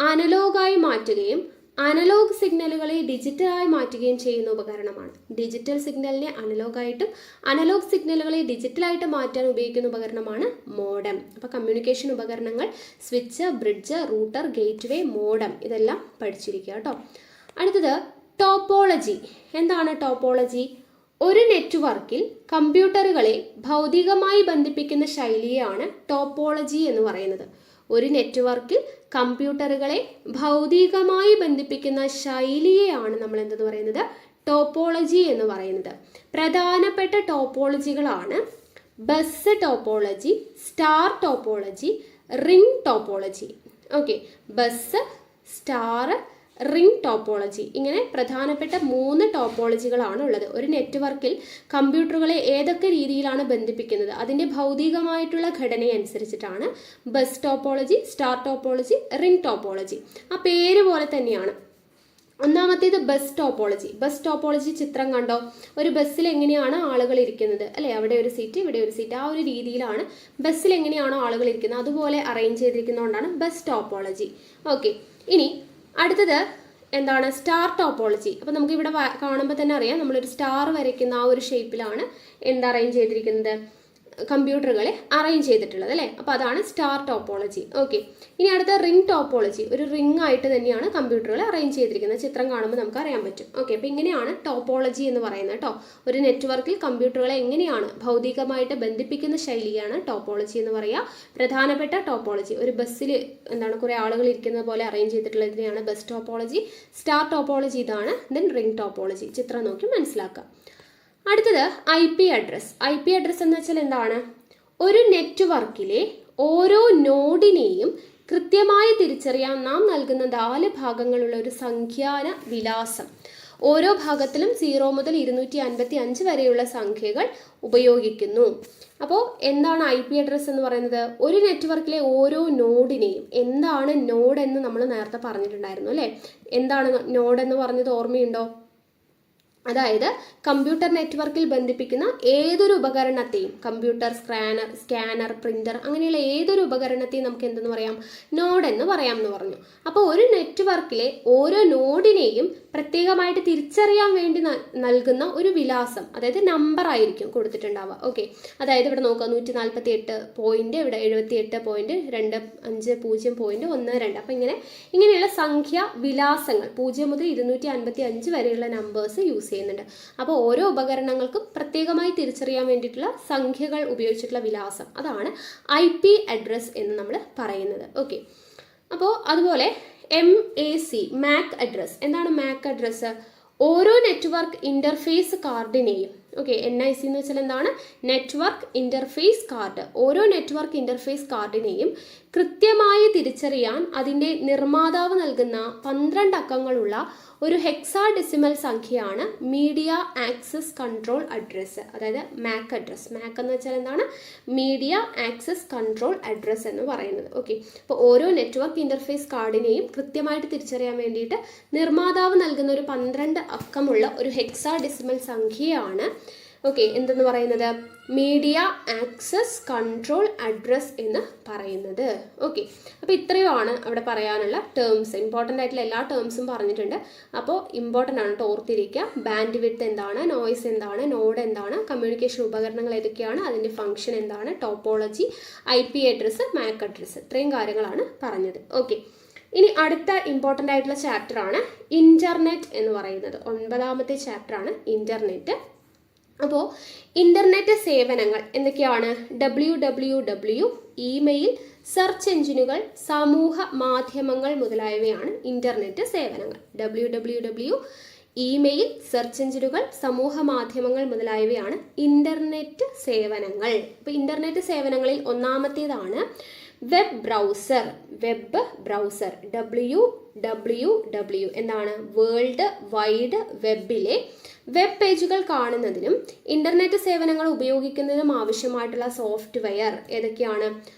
[SPEAKER 2] അനലോഗായി മാറ്റുകയും അനലോഗ് സിഗ്നലുകളെ ഡിജിറ്റലായി മാറ്റുകയും ചെയ്യുന്ന ഉപകരണമാണ്. ഡിജിറ്റൽ സിഗ്നലിനെ അനലോഗായിട്ടും അനലോഗ് സിഗ്നലുകളെ ഡിജിറ്റലായിട്ട് മാറ്റാൻ ഉപയോഗിക്കുന്ന ഉപകരണമാണ് മോഡം. അപ്പോൾ കമ്മ്യൂണിക്കേഷൻ ഉപകരണങ്ങൾ switch, bridge, router, gateway, modem ഇതെല്ലാം പഠിച്ചിരിക്കുക കേട്ടോ. അടുത്തത് ടോപ്പോളജി. എന്താണ് ടോപ്പോളജി? ഒരു നെറ്റ്വർക്കിൽ കമ്പ്യൂട്ടറുകളെ ഭൗതികമായി ബന്ധിപ്പിക്കുന്ന ശൈലിയാണ് ടോപ്പോളജി എന്ന് പറയുന്നത്. ഒരു നെറ്റ്വർക്കിൽ കമ്പ്യൂട്ടറുകളെ ഭൗതികമായി ബന്ധിപ്പിക്കുന്ന ശൈലിയെയാണ് നമ്മൾ എന്തെന്ന് പറയുന്നത്? ടോപ്പോളജി എന്ന് പറയുന്നത്. പ്രധാനപ്പെട്ട ടോപ്പോളജികളാണ് bus topology, star topology, ring topology. Okay, bus, star, ring topology, ഇങ്ങനെ പ്രധാനപ്പെട്ട 3 ടോപ്പോളജികളാണ് ഉള്ളത്. ഒരു നെറ്റ്വർക്കിൽ കമ്പ്യൂട്ടറുകളെ ഏതൊക്കെ രീതിയിലാണ് ബന്ധിപ്പിക്കുന്നത് അതിൻ്റെ ഭൗതികമായിട്ടുള്ള ഘടനയനുസരിച്ചിട്ടാണ് bus topology, star topology, ring topology. ആ പേര് പോലെ തന്നെയാണ്. ഒന്നാമത്തേത് ബസ് ടോപ്പോളജി ചിത്രം കണ്ടോ? ഒരു ബസ്സിൽ എങ്ങനെയാണ് ആളുകൾ ഇരിക്കുന്നത് അല്ലേ? അവിടെ ഒരു സീറ്റ്, ഇവിടെ ഒരു സീറ്റ്, ആ ഒരു രീതിയിലാണ് ബസ്സിൽ എങ്ങനെയാണോ ആളുകൾ ഇരിക്കുന്നത് അതുപോലെ അറേഞ്ച് ചെയ്തിരിക്കുന്നതുകൊണ്ടാണ് ബസ് ടോപ്പോളജി. ഓക്കെ, ഇനി അടുത്തത് എന്താണ്? Star topology. അപ്പോൾ നമുക്ക് ഇവിടെ കാണുമ്പോൾ തന്നെ അറിയാം, നമ്മളൊരു സ്റ്റാർ വരയ്ക്കുന്ന ആ ഒരു ഷേപ്പിലാണ് എന്താ അറേഞ്ച് ചെയ്തിരിക്കുന്നത്? കമ്പ്യൂട്ടറുകളെ അറേഞ്ച് ചെയ്തിട്ടുള്ളത് അല്ലേ? അപ്പോൾ അതാണ് സ്റ്റാർ ടോപ്പോളജി. ഓക്കെ, ഇനി അടുത്ത റിംഗ് ടോപ്പോളജി. ഒരു റിംഗ് ആയിട്ട് തന്നെയാണ് കമ്പ്യൂട്ടറുകളെ അറേഞ്ച് ചെയ്തിരിക്കുന്നത്. ചിത്രം കാണുമ്പോൾ നമുക്ക് അറിയാൻ പറ്റും. ഓക്കെ, അപ്പോൾ ഇങ്ങനെയാണ് ടോപ്പോളജി എന്ന് പറയുന്നത് കേട്ടോ. ഒരു നെറ്റ്വർക്കിൽ കമ്പ്യൂട്ടറുകളെ എങ്ങനെയാണ് ഭൗതികമായിട്ട് ബന്ധിപ്പിക്കുന്ന ശൈലിയാണ് ടോപ്പോളജി എന്ന് പറയുക. പ്രധാനപ്പെട്ട ടോപ്പോളജി, ഒരു ബസ്സിൽ എന്താണ് കുറേ ആളുകൾ ഇരിക്കുന്നത് പോലെ അറേഞ്ച് ചെയ്തിട്ടുള്ളതിനെയാണ് ബസ് ടോപ്പോളജി. സ്റ്റാർ ടോപ്പോളജി ഇതാണ്. Then ring topology. ചിത്രം നോക്കി മനസ്സിലാക്കാം. അടുത്തത് IP അഡ്രസ് എന്ന് വെച്ചാൽ എന്താണ്? ഒരു നെറ്റ്വർക്കിലെ ഓരോ നോഡിനെയും കൃത്യമായി തിരിച്ചറിയാൻ നാം നൽകുന്ന 4 ഭാഗങ്ങളുള്ള ഒരു സംഖ്യാന വിലാസം. ഓരോ ഭാഗത്തിലും 0 മുതൽ 255 വരെയുള്ള സംഖ്യകൾ ഉപയോഗിക്കുന്നു. അപ്പോൾ എന്താണ് IP അഡ്രസ് എന്ന് പറയുന്നത്? ഒരു നെറ്റ്വർക്കിലെ ഓരോ നോഡിനെയും, എന്താണ് നോഡ് എന്ന് നമ്മൾ നേരത്തെ പറഞ്ഞിട്ടുണ്ടായിരുന്നു അല്ലേ? എന്താണ് നോഡ് എന്ന് പറഞ്ഞത് ഓർമ്മയുണ്ടോ? അതായത് കമ്പ്യൂട്ടർ നെറ്റ്വർക്കിൽ ബന്ധിപ്പിക്കുന്ന ഏതൊരു ഉപകരണത്തെയും, കമ്പ്യൂട്ടർ, സ്കാനർ, പ്രിന്റർ, അങ്ങനെയുള്ള ഏതൊരു ഉപകരണത്തെയും നമുക്ക് എന്തെന്ന് പറയാം? നോഡ് എന്ന് പറയാമെന്ന് പറഞ്ഞു. അപ്പോൾ ഒരു നെറ്റ്വർക്കിലെ ഓരോ നോഡിനെയും പ്രത്യേകമായിട്ട് തിരിച്ചറിയാൻ വേണ്ടി നൽകുന്ന ഒരു വിലാസം, അതായത് നമ്പർ ആയിരിക്കും കൊടുത്തിട്ടുണ്ടാവുക. ഓക്കെ, അതായത് ഇവിടെ നോക്കുക 148 പോയിന്റ്, ഇവിടെ 78.25.0.12. അപ്പോൾ ഇങ്ങനെയുള്ള സംഖ്യ വിലാസങ്ങൾ 0 മുതൽ 255 വരെയുള്ള നമ്പേഴ്സ് യൂസ് ചെയ്യുന്നുണ്ട്. അപ്പോൾ ഓരോ ഉപകരണങ്ങൾക്കും പ്രത്യേകമായി തിരിച്ചറിയാൻ വേണ്ടിയിട്ടുള്ള സംഖ്യകൾ ഉപയോഗിച്ചിട്ടുള്ള വിലാസം, അതാണ് IP അഡ്രസ് എന്ന് നമ്മൾ പറയുന്നത്. ഓക്കെ, അപ്പോൾ അതുപോലെ MAC അഡ്രസ്. എന്താണ് MAC അഡ്രസ്? ഓരോ നെറ്റ്വർക്ക് ഇൻ്റർഫേസ് കാർഡിനെയും, ഓക്കെ, NIC എന്ന് വെച്ചാൽ എന്താണ്? Network interface card. ഓരോ നെറ്റ്വർക്ക് ഇൻ്റർഫേസ് കാർഡിനെയും കൃത്യമായി തിരിച്ചറിയാൻ അതിൻ്റെ നിർമ്മാതാവ് നൽകുന്ന 12 അക്കങ്ങളുള്ള ഒരു ഹെക്സാഡെസിമൽ സംഖ്യയാണ് മീഡിയ ആക്സസ് കൺട്രോൾ അഡ്രസ്സ്, അതായത് MAC അഡ്രസ്. MAC എന്ന് വെച്ചാൽ എന്താണ്? മീഡിയ ആക്സസ് കൺട്രോൾ അഡ്രസ്സ് എന്ന് പറയുന്നത്. ഓക്കെ, അപ്പോൾ ഓരോ നെറ്റ്വർക്ക് ഇൻ്റർഫേസ് കാർഡിനെയും കൃത്യമായിട്ട് തിരിച്ചറിയാൻ വേണ്ടിയിട്ട് നിർമ്മാതാവ് നൽകുന്ന ഒരു 12 അക്കമുള്ള ഒരു ഹെക്സാഡെസിമൽ സംഖ്യയാണ് ഓക്കെ എന്തെന്ന് പറയുന്നത്? മീഡിയ ആക്സസ് കൺട്രോൾ അഡ്രസ് എന്ന് പറയുന്നത്. ഓക്കെ, അപ്പോൾ ഇത്രയുമാണ് അവിടെ പറയാനുള്ള ടേംസ്. ഇമ്പോർട്ടൻ്റ് ആയിട്ടുള്ള എല്ലാ ടേംസും പറഞ്ഞിട്ടുണ്ട്. അപ്പോൾ ഇമ്പോർട്ടൻ്റ് ആണ്, ഓർത്തിരിക്കുക. ബാൻഡ് വിഡ്ത്ത് എന്താണ്, നോയ്സ് എന്താണ്, നോഡ് എന്താണ്, കമ്മ്യൂണിക്കേഷൻ ഉപകരണങ്ങൾ ഏതൊക്കെയാണ്, അതിൻ്റെ ഫംഗ്ഷൻ എന്താണ്, topology, IP address, MAC address, ഇത്രയും കാര്യങ്ങളാണ് പറഞ്ഞത്. ഓക്കെ, ഇനി അടുത്ത ഇമ്പോർട്ടൻ്റ് ആയിട്ടുള്ള ചാപ്റ്ററാണ് ഇൻ്റർനെറ്റ് എന്ന് പറയുന്നത്. 9ാമത്തെ ചാപ്റ്ററാണ് ഇൻ്റർനെറ്റ്. അപ്പോൾ ഇൻ്റർനെറ്റ് സേവനങ്ങൾ എന്തൊക്കെയാണ്? www, ഇമെയിൽ, സെർച്ച് എഞ്ചിനുകൾ, സമൂഹ മാധ്യമങ്ങൾ മുതലായവയാണ് ഇൻ്റർനെറ്റ് സേവനങ്ങൾ. www, ഇമെയിൽ, സെർച്ച് എഞ്ചിനുകൾ, സമൂഹ മാധ്യമങ്ങൾ മുതലായവയാണ് ഇൻ്റർനെറ്റ് സേവനങ്ങൾ. അപ്പോൾ ഇൻ്റർനെറ്റ് സേവനങ്ങളിൽ ഒന്നാമത്തേതാണ് web browser. Web browser WWW എന്താണ്? വേൾഡ് വൈഡ് വെബിലെ വെബ് പേജുകൾ കാണുന്നതിനും ഇൻ്റർനെറ്റ് സേവനങ്ങൾ ഉപയോഗിക്കുന്നതിനും ആവശ്യമായിട്ടുള്ള സോഫ്റ്റ്വെയർ ഏതൊക്കെയാണ്?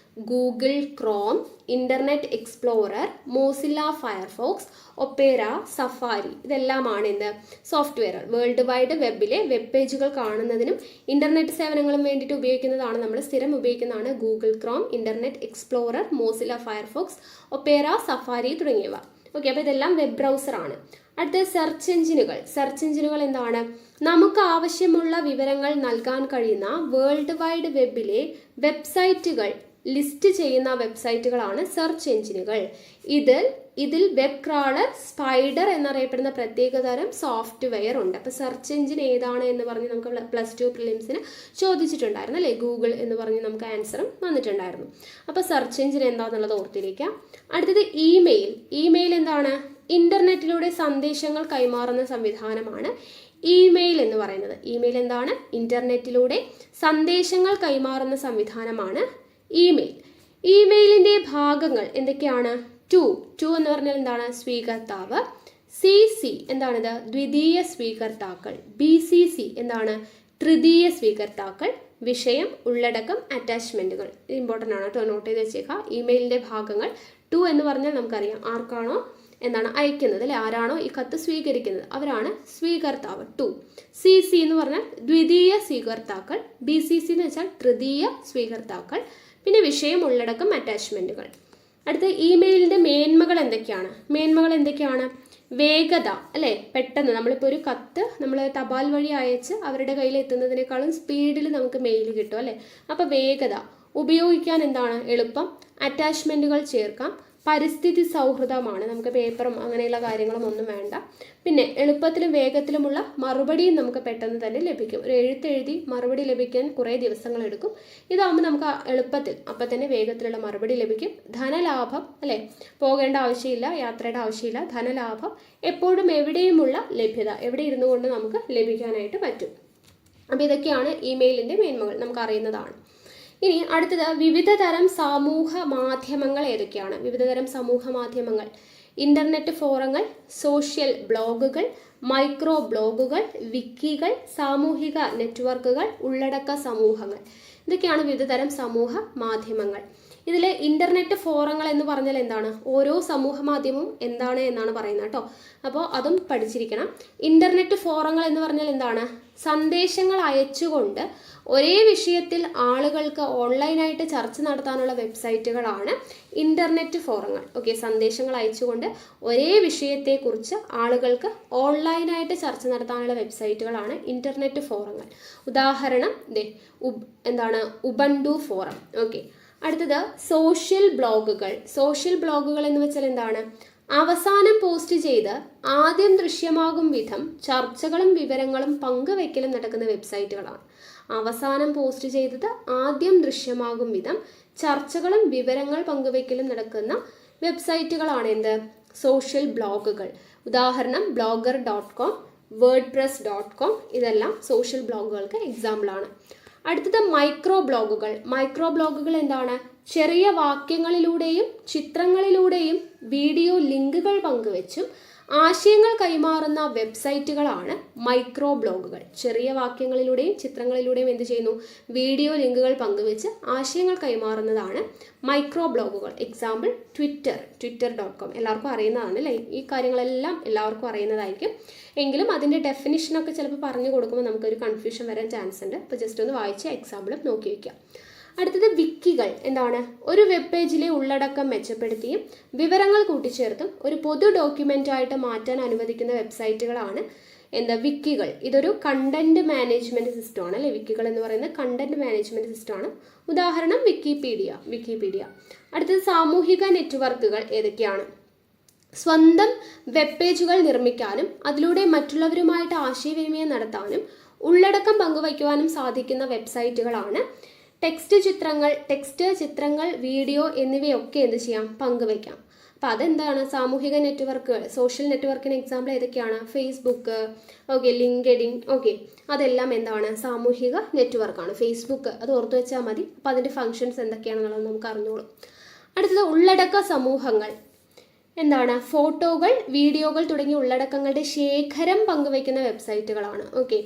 [SPEAKER 2] Google Chrome, Internet Explorer, Mozilla Firefox, Opera, Safari. ഇതെല്ലാമാണ് എന്ത്? സോഫ്റ്റ്വെയർ. വേൾഡ് വൈഡ് വെബിലെ വെബ് പേജുകൾ കാണുന്നതിനും ഇൻ്റർനെറ്റ് സേവനങ്ങളും വേണ്ടിയിട്ട് ഉപയോഗിക്കുന്നതാണ്, നമ്മൾ സ്ഥിരം ഉപയോഗിക്കുന്നതാണ് Google Chrome, Internet Explorer, Mozilla Firefox, Opera, Safari തുടങ്ങിയവ. ഓക്കെ, അപ്പോൾ ഇതെല്ലാം വെബ് ബ്രൗസർ ആണ്. അടുത്ത സെർച്ച് എഞ്ചിനുകൾ. സെർച്ച് എഞ്ചിനുകൾ എന്താണ്? നമുക്ക് ആവശ്യമുള്ള വിവരങ്ങൾ നൽകാൻ കഴിയുന്ന വേൾഡ് വൈഡ് വെബിലെ വെബ്സൈറ്റുകൾ ലിസ്റ്റ് ചെയ്യുന്ന വെബ്സൈറ്റുകളാണ് സെർച്ച് എഞ്ചിനുകൾ. ഇതിൽ വെബ് ക്രാളർ, സ്പൈഡർ എന്നറിയപ്പെടുന്ന പ്രത്യേകതരം സോഫ്റ്റ്വെയർ ഉണ്ട്. അപ്പോൾ സെർച്ച് എഞ്ചിൻ ഏതാണ് എന്ന് പറഞ്ഞ് നമുക്ക് +2 പ്രിലിംസിന് ചോദിച്ചിട്ടുണ്ടായിരുന്നു അല്ലേ? ഗൂഗിൾ എന്ന് പറഞ്ഞ് നമുക്ക് ആൻസറും വന്നിട്ടുണ്ടായിരുന്നു. അപ്പോൾ സെർച്ച് എഞ്ചിൻ എന്താണെന്നുള്ളത് ഓർത്തിരിക്കാം. അടുത്തത് ഇമെയിൽ. ഇമെയിൽ എന്താണ്? ഇൻ്റർനെറ്റിലൂടെ സന്ദേശങ്ങൾ കൈമാറുന്ന സംവിധാനമാണ് ഇമെയിൽ എന്ന് പറയുന്നത്. ഇമെയിൽ എന്താണ്? ഇൻ്റർനെറ്റിലൂടെ സന്ദേശങ്ങൾ കൈമാറുന്ന സംവിധാനമാണ് ഇമെയിൽ. ഇമെയിലിൻ്റെ ഭാഗങ്ങൾ എന്തൊക്കെയാണ്? ടു എന്ന് പറഞ്ഞാൽ എന്താണ്? സ്വീകർത്താവ്. CC എന്താണിത്? ദ്വിതീയ സ്വീകർത്താക്കൾ. BCC എന്താണ്? തൃതീയ സ്വീകർത്താക്കൾ. വിഷയം, ഉള്ളടക്കം, അറ്റാച്ച്മെൻറ്റുകൾ. ഇത് ഇമ്പോർട്ടൻ്റ് ആണ് കേട്ടോ, നോട്ട് ചെയ്ത് വെച്ചേക്കാം. ഇമെയിലിൻ്റെ ഭാഗങ്ങൾ. 2 എന്ന് പറഞ്ഞാൽ നമുക്കറിയാം ആർക്കാണോ എന്താണ് അയക്കുന്നത് അല്ലെ, ആരാണോ ഈ കത്ത് സ്വീകരിക്കുന്നത് അവരാണ് സ്വീകർത്താവ്. 2. CC എന്ന് പറഞ്ഞാൽ ദ്വിതീയ സ്വീകർത്താക്കൾ. BCC എന്ന് വെച്ചാൽ തൃതീയ സ്വീകർത്താക്കൾ. പിന്നെ വിഷയം, ഉള്ളടക്കം, അറ്റാച്ച്മെൻറ്റുകൾ. അടുത്ത ഇമെയിലിൻ്റെ മേന്മകൾ എന്തൊക്കെയാണ്? വേഗത അല്ലേ? പെട്ടെന്ന് നമ്മളിപ്പോൾ ഒരു കത്ത് നമ്മൾ തപാൽ വഴി അയച്ച് അവരുടെ കയ്യിൽ എത്തുന്നതിനേക്കാളും സ്പീഡിൽ നമുക്ക് മെയിൽ കിട്ടും അല്ലേ? അപ്പോൾ വേഗത. ഉപയോഗിക്കാൻ എന്താണ്? എളുപ്പം. അറ്റാച്ച്മെൻറ്റുകൾ ചേർക്കാം. പരിസ്ഥിതി സൗഹൃദമാണ്, നമുക്ക് പേപ്പറും അങ്ങനെയുള്ള കാര്യങ്ങളും ഒന്നും വേണ്ട. പിന്നെ എളുപ്പത്തിലും വേഗത്തിലുമുള്ള മറുപടിയും നമുക്ക് പെട്ടെന്ന് തന്നെ ലഭിക്കും. ഒരു എഴുത്തെഴുതി മറുപടി ലഭിക്കാൻ കുറേ ദിവസങ്ങളെടുക്കും. ഇതാകുമ്പോൾ നമുക്ക് എളുപ്പത്തിൽ അപ്പം തന്നെ വേഗത്തിലുള്ള മറുപടി ലഭിക്കും. ധനലാഭം അല്ലേ? പോകേണ്ട ആവശ്യമില്ല, യാത്രയുടെ ആവശ്യമില്ല. ധനലാഭം. എപ്പോഴും എവിടെയുമുള്ള ലഭ്യത, എവിടെ ഇരുന്നു കൊണ്ട് നമുക്ക് ലഭിക്കാനായിട്ട് പറ്റും. അപ്പോൾ ഇതൊക്കെയാണ് ഇമെയിലിൻ്റെ മേന്മകൾ, നമുക്ക് അറിയുന്നതാണ്. ഇനി അടുത്തത് വിവിധ തരം സമൂഹ മാധ്യമങ്ങൾ ഏതൊക്കെയാണ്? വിവിധതരം സമൂഹ മാധ്യമങ്ങൾ: ഇൻ്റർനെറ്റ് ഫോറങ്ങൾ, സോഷ്യൽ ബ്ലോഗുകൾ, മൈക്രോ ബ്ലോഗുകൾ, വിക്കികൾ, സാമൂഹിക നെറ്റ്വർക്കുകൾ, ഉള്ളടക്ക സമൂഹങ്ങൾ. ഇതൊക്കെയാണ് വിവിധതരം സമൂഹ മാധ്യമങ്ങൾ. ഇതിൽ ഇൻ്റർനെറ്റ് ഫോറങ്ങൾ എന്ന് പറഞ്ഞാൽ എന്താണ്? ഓരോ സമൂഹ മാധ്യമവും എന്താണ് എന്നാണ് പറയുന്നത് കേട്ടോ. അപ്പോൾ അതും പഠിച്ചിരിക്കണം. ഇൻ്റർനെറ്റ് ഫോറങ്ങൾ എന്ന് പറഞ്ഞാൽ എന്താണ്? സന്ദേശങ്ങൾ അയച്ചുകൊണ്ട് ഒരേ വിഷയത്തിൽ ആളുകൾക്ക് ഓൺലൈനായിട്ട് ചർച്ച നടത്താനുള്ള വെബ്സൈറ്റുകളാണ് ഇൻ്റർനെറ്റ് ഫോറങ്ങൾ. ഓക്കെ, സന്ദേശങ്ങൾ അയച്ചുകൊണ്ട് ഒരേ വിഷയത്തെക്കുറിച്ച് ആളുകൾക്ക് ഓൺലൈനായിട്ട് ചർച്ച നടത്താനുള്ള വെബ്സൈറ്റുകളാണ് ഇൻ്റർനെറ്റ് ഫോറങ്ങൾ. ഉദാഹരണം എന്താണ്? Ubuntu forum. ഓക്കെ, അടുത്തത് സോഷ്യൽ ബ്ലോഗുകൾ. സോഷ്യൽ ബ്ലോഗുകൾ എന്ന് വെച്ചാൽ എന്താണ്? അവസാനം പോസ്റ്റ് ചെയ്ത് ആദ്യം ദൃശ്യമാകും വിധം ചർച്ചകളും വിവരങ്ങളും പങ്കുവയ്ക്കലും നടക്കുന്ന വെബ്സൈറ്റുകളാണ്. അവസാനം പോസ്റ്റ് ചെയ്തത് ആദ്യം ദൃശ്യമാകും വിധം ചർച്ചകളും വിവരങ്ങൾ പങ്കുവയ്ക്കലും നടക്കുന്ന വെബ്സൈറ്റുകളാണ് എന്ത്? സോഷ്യൽ ബ്ലോഗുകൾ. ഉദാഹരണം blogger.com, wordpress.com. ഇതെല്ലാം സോഷ്യൽ ബ്ലോഗുകൾക്ക് എക്സാമ്പിളാണ്. അടുത്തത് മൈക്രോ ബ്ലോഗുകൾ. മൈക്രോ ബ്ലോഗുകൾ എന്താണ്? ചെറിയ വാക്യങ്ങളിലൂടെയും ചിത്രങ്ങളിലൂടെയും വീഡിയോ ലിങ്കുകൾ പങ്കുവെച്ചും ആശയങ്ങൾ കൈമാറുന്ന വെബ്സൈറ്റുകളാണ് മൈക്രോ ബ്ലോഗുകൾ. ചെറിയ വാക്യങ്ങളിലൂടെയും ചിത്രങ്ങളിലൂടെയും എന്ത് ചെയ്യുന്നു? വീഡിയോ ലിങ്കുകൾ പങ്കുവെച്ച് ആശയങ്ങൾ കൈമാറുന്നതാണ് മൈക്രോ ബ്ലോഗുകൾ. Example twitter.com. എല്ലാവർക്കും അറിയുന്നതാണ് അല്ലേ? ഈ കാര്യങ്ങളെല്ലാം എല്ലാവർക്കും അറിയുന്നതായിരിക്കും. എങ്കിലും അതിൻ്റെ ഡെഫിനിഷനൊക്കെ ചിലപ്പോൾ പറഞ്ഞു കൊടുക്കുമ്പോൾ നമുക്കൊരു കൺഫ്യൂഷൻ വരാൻ ചാൻസ് ഉണ്ട്. അപ്പോൾ ജസ്റ്റ് ഒന്ന് വായിച്ച് എക്സാമ്പിളും നോക്കി വയ്ക്കാം. അടുത്തത് വിക്കികൾ. എന്താണ്? ഒരു വെബ് പേജിലെ ഉള്ളടക്കം മെച്ചപ്പെടുത്തിയും വിവരങ്ങൾ കൂട്ടിച്ചേർത്തും ഒരു പൊതു ഡോക്യുമെൻ്റായിട്ട് മാറ്റാൻ അനുവദിക്കുന്ന വെബ്സൈറ്റുകളാണ് വിക്കികൾ. ഇതൊരു കണ്ടന്റ് മാനേജ്മെൻറ്റ് സിസ്റ്റമാണ് അല്ലേ? വിക്കികൾ എന്ന് പറയുന്നത് കണ്ടന്റ് മാനേജ്മെൻറ്റ് സിസ്റ്റമാണ്. ഉദാഹരണം വിക്കിപീഡിയ. അടുത്തത് സാമൂഹിക നെറ്റ്വർക്കുകൾ ഏതൊക്കെയാണ്? സ്വന്തം വെബ് പേജുകൾ നിർമ്മിക്കാനും അതിലൂടെ മറ്റുള്ളവരുമായിട്ട് ആശയവിനിമയം നടത്താനും ഉള്ളടക്കം പങ്കുവയ്ക്കുവാനും സാധിക്കുന്ന വെബ്സൈറ്റുകളാണ് ടെക്സ്റ്റ് ചിത്രങ്ങൾ, വീഡിയോ എന്നിവയൊക്കെ എന്ത് ചെയ്യാം? പങ്കുവയ്ക്കാം. അപ്പം അതെന്താണ് സാമൂഹിക നെറ്റ്വർക്കുകൾ, സോഷ്യൽ നെറ്റ്വർക്കിന് എക്സാമ്പിൾ ഏതൊക്കെയാണ്? ഫേസ്ബുക്ക്, ഓക്കെ, ലിങ്ക്ഡിൻ, ഓക്കെ, അതെല്ലാം എന്താണ്? സാമൂഹിക നെറ്റ്വർക്കാണ്. ഫേസ്ബുക്ക് അത് ഓർത്ത് വെച്ചാൽ മതി. അപ്പം അതിൻ്റെ ഫങ്ഷൻസ് എന്തൊക്കെയാണെന്നുള്ളത് നമുക്ക് അറിഞ്ഞോളും. അടുത്തത് ഉള്ളടക്ക സമൂഹങ്ങൾ. എന്താണ്? ഫോട്ടോകൾ, വീഡിയോകൾ തുടങ്ങിയ ഉള്ളടക്കങ്ങളുടെ ശേഖരം പങ്കുവയ്ക്കുന്ന വെബ്സൈറ്റുകളാണ്. ഓക്കെ,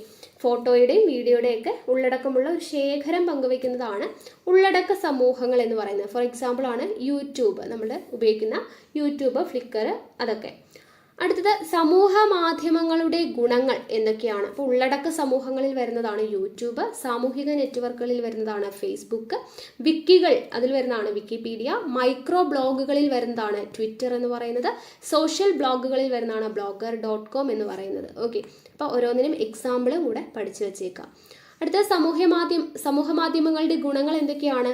[SPEAKER 2] ഫോട്ടോയുടെയും വീഡിയോയുടെയൊക്കെ ഉള്ളടക്കമുള്ള ഒരു ശേഖരം പങ്കുവയ്ക്കുന്നതാണ് ഉള്ളടക്ക സമൂഹങ്ങൾ എന്ന് പറയുന്നത്. ഫോർ എക്സാമ്പിൾ ആണ് യൂട്യൂബ്, നമ്മൾ ഉപയോഗിക്കുന്ന യൂട്യൂബ്, ഫ്ലിക്കർ, അതൊക്കെ. അടുത്തത് സമൂഹ മാധ്യമങ്ങളുടെ ഗുണങ്ങൾ എന്തൊക്കെയാണ്? അപ്പോൾ ഉള്ളടക്ക സമൂഹങ്ങളിൽ വരുന്നതാണ് യൂട്യൂബ്, സാമൂഹിക നെറ്റ്വർക്കുകളിൽ വരുന്നതാണ് ഫേസ്ബുക്ക്, വിക്കികൾ അതിൽ വരുന്നതാണ് വിക്കിപീഡിയ, മൈക്രോ ബ്ലോഗുകളിൽ വരുന്നതാണ് ട്വിറ്റർ എന്ന് പറയുന്നത്, സോഷ്യൽ ബ്ലോഗുകളിൽ വരുന്നതാണ് blogger.com എന്ന് പറയുന്നത്. ഓക്കെ, അപ്പോൾ ഓരോന്നിനും എക്സാമ്പിളും കൂടെ പഠിച്ചു വെച്ചേക്കാം. അടുത്ത സമൂഹ മാധ്യമങ്ങളുടെ ഗുണങ്ങൾ എന്തൊക്കെയാണ്?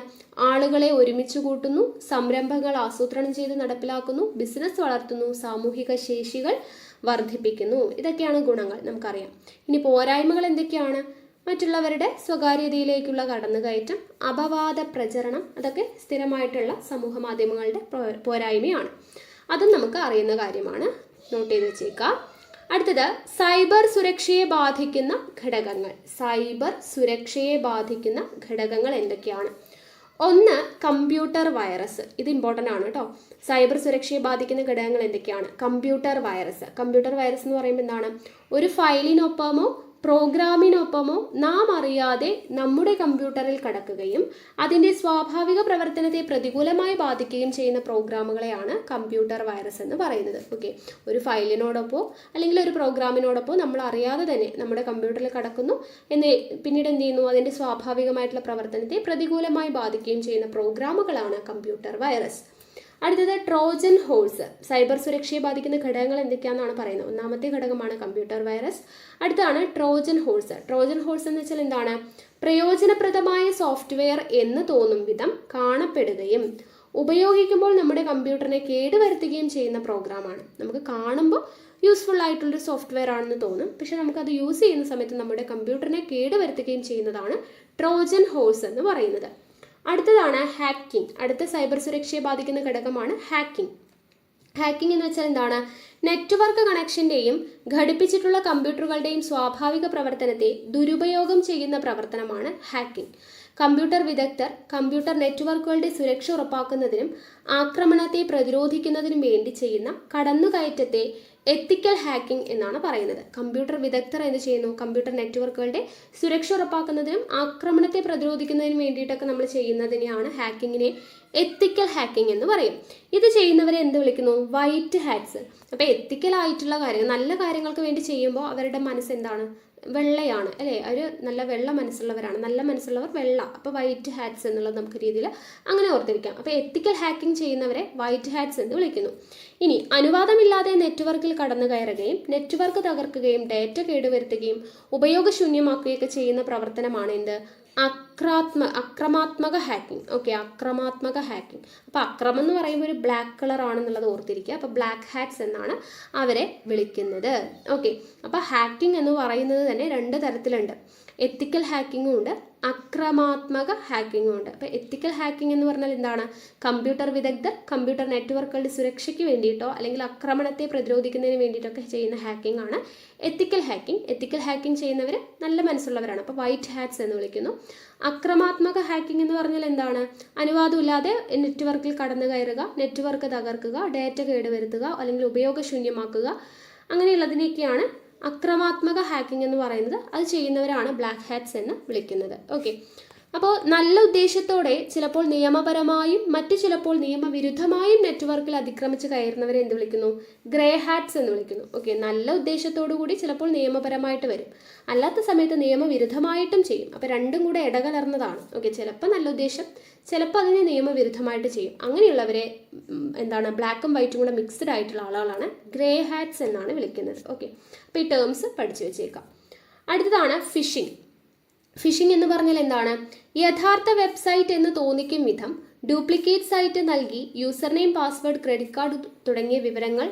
[SPEAKER 2] ആളുകളെ ഒരുമിച്ച് കൂട്ടുന്നു, സംരംഭങ്ങൾ ആസൂത്രണം ചെയ്ത് നടപ്പിലാക്കുന്നു, ബിസിനസ് വളർത്തുന്നു, സാമൂഹിക ശേഷികൾ വർദ്ധിപ്പിക്കുന്നു. ഇതൊക്കെയാണ് ഗുണങ്ങൾ, നമുക്കറിയാം. ഇനി പോരായ്മകൾ എന്തൊക്കെയാണ്? മറ്റുള്ളവരുടെ സ്വകാര്യതയിലേക്കുള്ള കടന്നുകയറ്റം, അപവാദ പ്രചരണം, അതൊക്കെ സ്ഥിരമായിട്ടുള്ള സമൂഹ മാധ്യമങ്ങളുടെ പോരായ്മയാണ്. അതും നമുക്ക് അറിയുന്ന കാര്യമാണ്, നോട്ട് ചെയ്ത് വെച്ചേക്കാം. അടുത്തത് സൈബർ സുരക്ഷയെ ബാധിക്കുന്ന ഘടകങ്ങൾ. സൈബർ സുരക്ഷയെ ബാധിക്കുന്ന ഘടകങ്ങൾ എന്തൊക്കെയാണ്? ഒന്ന്, കമ്പ്യൂട്ടർ വൈറസ്. ഇത് ഇമ്പോർട്ടൻ്റ് ആണ് കേട്ടോ. സൈബർ സുരക്ഷയെ ബാധിക്കുന്ന ഘടകങ്ങൾ എന്തൊക്കെയാണ്? Computer virus. കമ്പ്യൂട്ടർ വൈറസ് എന്ന് പറയുമ്പോൾ എന്താണ്? ഒരു ഫയലിനൊപ്പമോ പ്രോഗ്രാമിനൊപ്പമോ നാം അറിയാതെ നമ്മുടെ കമ്പ്യൂട്ടറിൽ കടക്കുകയും അതിൻ്റെ സ്വാഭാവിക പ്രവർത്തനത്തെ പ്രതികൂലമായി ബാധിക്കുകയും ചെയ്യുന്ന പ്രോഗ്രാമുകളെയാണ് കമ്പ്യൂട്ടർ വൈറസ് എന്ന് പറയുന്നത്. ഓക്കെ, ഒരു ഫയലിനോടൊപ്പോ അല്ലെങ്കിൽ ഒരു പ്രോഗ്രാമിനോടൊപ്പോ നമ്മൾ അറിയാതെ തന്നെ നമ്മുടെ കമ്പ്യൂട്ടറിൽ കടക്കുന്നു, പിന്നീട് എന്ത് ചെയ്യുന്നു? അതിൻ്റെ സ്വാഭാവികമായിട്ടുള്ള പ്രവർത്തനത്തെ പ്രതികൂലമായി ബാധിക്കുകയും ചെയ്യുന്ന പ്രോഗ്രാമുകളാണ് കമ്പ്യൂട്ടർ വൈറസ്. അടുത്തത് ട്രോജൻ ഹോഴ്സ്. സൈബർ സുരക്ഷയെ ബാധിക്കുന്ന ഘടകങ്ങൾ എന്തൊക്കെയാണെന്നാണ് പറയുന്നത്. ഒന്നാമത്തെ ഘടകമാണ് കമ്പ്യൂട്ടർ വൈറസ്. അടുത്താണ് ട്രോജൻ ഹോഴ്സ്. ട്രോജൻ ഹോഴ്സ് എന്ന് വെച്ചാൽ എന്താണ്? പ്രയോജനപ്രദമായ സോഫ്റ്റ്വെയർ എന്ന് തോന്നും വിധം കാണപ്പെടുകയും ഉപയോഗിക്കുമ്പോൾ നമ്മുടെ കമ്പ്യൂട്ടറിനെ കേടുവരുത്തുകയും ചെയ്യുന്ന പ്രോഗ്രാമാണ്. നമുക്ക് കാണുമ്പോൾ യൂസ്ഫുൾ ആയിട്ടുള്ളൊരു സോഫ്റ്റ്വെയർ ആണെന്ന് തോന്നും, പക്ഷെ നമുക്കത് യൂസ് ചെയ്യുന്ന സമയത്ത് നമ്മുടെ കമ്പ്യൂട്ടറിനെ കേടുവരുത്തുകയും ചെയ്യുന്നതാണ് ട്രോജൻ ഹോഴ്സ് എന്ന് പറയുന്നത്. അടുത്തതാണ് ഹാക്കിംഗ്. അടുത്ത സൈബർ സുരക്ഷയെ ബാധിക്കുന്ന ഘടകമാണ് ഹാക്കിംഗ്. ഹാക്കിംഗ് എന്ന് വെച്ചാൽ എന്താണ്? നെറ്റ്വർക്ക് കണക്ഷൻ്റെയും ഘടിപ്പിച്ചിട്ടുള്ള കമ്പ്യൂട്ടറുകളുടെയും സ്വാഭാവിക പ്രവർത്തനത്തെ ദുരുപയോഗം ചെയ്യുന്ന പ്രവർത്തനമാണ് ഹാക്കിംഗ്. കമ്പ്യൂട്ടർ വിദഗ്ധർ കമ്പ്യൂട്ടർ നെറ്റ്വർക്കുകളുടെ സുരക്ഷ ഉറപ്പാക്കുന്നതിനും ആക്രമണത്തെ പ്രതിരോധിക്കുന്നതിനും വേണ്ടി ചെയ്യുന്ന കടന്നുകയറ്റത്തെ എത്തിക്കൽ ഹാക്കിംഗ് എന്നാണ് പറയുന്നത്. കമ്പ്യൂട്ടർ വിദഗ്ധർ എന്ത് ചെയ്യുന്നു? കമ്പ്യൂട്ടർ നെറ്റ്വർക്കുകളുടെ സുരക്ഷ ഉറപ്പാക്കുന്നതിനും ആക്രമണത്തെ പ്രതിരോധിക്കുന്നതിനും വേണ്ടിയിട്ടൊക്കെ നമ്മൾ ചെയ്യുന്നതിനെയാണ് ഹാക്കിങ്ങിനെ എത്തിക്കൽ ഹാക്കിംഗ് എന്ന് പറയും. ഇത് ചെയ്യുന്നവരെ എന്ത് വിളിക്കുന്നു? White hats. അപ്പോൾ എത്തിക്കൽ ആയിട്ടുള്ള കാര്യങ്ങൾ, നല്ല കാര്യങ്ങൾക്ക് വേണ്ടി ചെയ്യുമ്പോൾ അവരുടെ മനസ്സ് എന്താണ്? വെള്ളയാണ് അല്ലേ? അവർ നല്ല വെള്ള മനസ്സുള്ളവരാണ്. നല്ല മനസ്സുള്ളവർ വെള്ള, അപ്പോൾ വൈറ്റ് ഹാറ്റ്സ് എന്നുള്ളത് നമുക്ക് രീതിയിൽ അങ്ങനെ ഓർത്തിരിക്കാം. അപ്പോൾ എത്തിക്കൽ ഹാക്കിംഗ് ചെയ്യുന്നവരെ വൈറ്റ് ഹാറ്റ്സ് എന്ന് വിളിക്കുന്നു. ഇനി നെറ്റ്വർക്കിൽ നെറ്റ്വർക്കിൽ കടന്നു കയറുകയും നെറ്റ്വർക്ക് തകർക്കുകയും ഡേറ്റ കേടുവരുത്തുകയും ഉപയോഗശൂന്യമാക്കുകയൊക്കെ ചെയ്യുന്ന പ്രവർത്തനമാണ് എന്ത്? അക്രമാത്മക ഹാക്കിംഗ്. ഓക്കെ, അക്രമാത്മക ഹാക്കിംഗ്. അപ്പോൾ അക്രമം എന്ന് പറയുമ്പോൾ ഒരു ബ്ലാക്ക് കളർ ആണെന്നുള്ളത് ഓർത്തിരിക്കുക. അപ്പോൾ ബ്ലാക്ക് ഹാറ്റ്സ് എന്നാണ് അവരെ വിളിക്കുന്നത്. ഓക്കെ, അപ്പോൾ ഹാക്കിംഗ് എന്ന് പറയുന്നത് തന്നെ രണ്ട് തരത്തിലുണ്ട്. എത്തിക്കൽ ഹാക്കിങ്ങും ഉണ്ട്, അക്രമാത്മക ഹാക്കിങ്ങും ഉണ്ട്. അപ്പോൾ എത്തിക്കൽ ഹാക്കിംഗ് എന്ന് പറഞ്ഞാൽ എന്താണ്? കമ്പ്യൂട്ടർ വിദഗ്ധർ കമ്പ്യൂട്ടർ നെറ്റ്വർക്കുകളുടെ സുരക്ഷയ്ക്ക് വേണ്ടിയിട്ടോ അല്ലെങ്കിൽ ആക്രമണത്തെ പ്രതിരോധിക്കുന്നതിന് വേണ്ടിയിട്ടൊക്കെ ചെയ്യുന്ന ഹാക്കിംഗ് ആണ് എത്തിക്കൽ ഹാക്കിംഗ്. എത്തിക്കൽ ഹാക്കിംഗ് ചെയ്യുന്നവർ നല്ല മനസ്സുള്ളവരാണ്, അപ്പോൾ വൈറ്റ് ഹാറ്റ്സ് എന്ന് വിളിക്കുന്നു. അക്രമാത്മക ഹാക്കിംഗ് എന്ന് പറഞ്ഞാൽ എന്താണ്? അനുവാദമില്ലാതെ നെറ്റ്വർക്കിൽ കടന്നു കയറുക, നെറ്റ്വർക്ക് തകർക്കുക, ഡേറ്റ കേടുവരുത്തുക അല്ലെങ്കിൽ ഉപയോഗശൂന്യമാക്കുക, അങ്ങനെയുള്ളതിനെയൊക്കെയാണ് അക്രമാത്മക ഹാക്കിംഗ് എന്ന് പറയുന്നത്. അത് ചെയ്യുന്നവരാണ് ബ്ലാക്ക് ഹാറ്റ്സ് എന്ന് വിളിക്കുന്നത്. ഓക്കെ, അപ്പോൾ നല്ല ഉദ്ദേശത്തോടെ ചിലപ്പോൾ നിയമപരമായും മറ്റു ചിലപ്പോൾ നിയമവിരുദ്ധമായും നെറ്റ്വർക്കിൽ അതിക്രമിച്ച് കയറുന്നവരെ എന്ത് വിളിക്കുന്നു? ഗ്രേ ഹാറ്റ്സ് എന്ന് വിളിക്കുന്നു. ഓക്കെ, നല്ല ഉദ്ദേശത്തോടു കൂടി ചിലപ്പോൾ നിയമപരമായിട്ട് വരും, അല്ലാത്ത സമയത്ത് നിയമവിരുദ്ധമായിട്ടും ചെയ്യും. അപ്പോൾ രണ്ടും കൂടെ ഇടകലർന്നതാണ്. ഓക്കെ, ചിലപ്പോൾ നല്ല ഉദ്ദേശം, ചിലപ്പോൾ അതിനെ നിയമവിരുദ്ധമായിട്ട് ചെയ്യും. അങ്ങനെയുള്ളവരെ എന്താണ്? ബ്ലാക്കും വൈറ്റും കൂടെ മിക്സ്ഡ് ആയിട്ടുള്ള ആളുകളാണ് ഗ്രേ ഹാറ്റ്സ് എന്നാണ് വിളിക്കുന്നത്. ഓക്കെ, അപ്പോൾ ഈ ടേംസ് പഠിച്ചു വെച്ചേക്കാം. അടുത്തതാണ് ഫിഷിംഗ്. ഫിഷിംഗ് എന്ന് പറഞ്ഞാൽ എന്താണ്? യഥാർത്ഥ വെബ്സൈറ്റ് എന്ന് തോന്നിക്കും വിധം ഡ്യൂപ്ലിക്കേറ്റ് സൈറ്റ് നൽകി user name, password, credit card തുടങ്ങിയ വിവരങ്ങൾ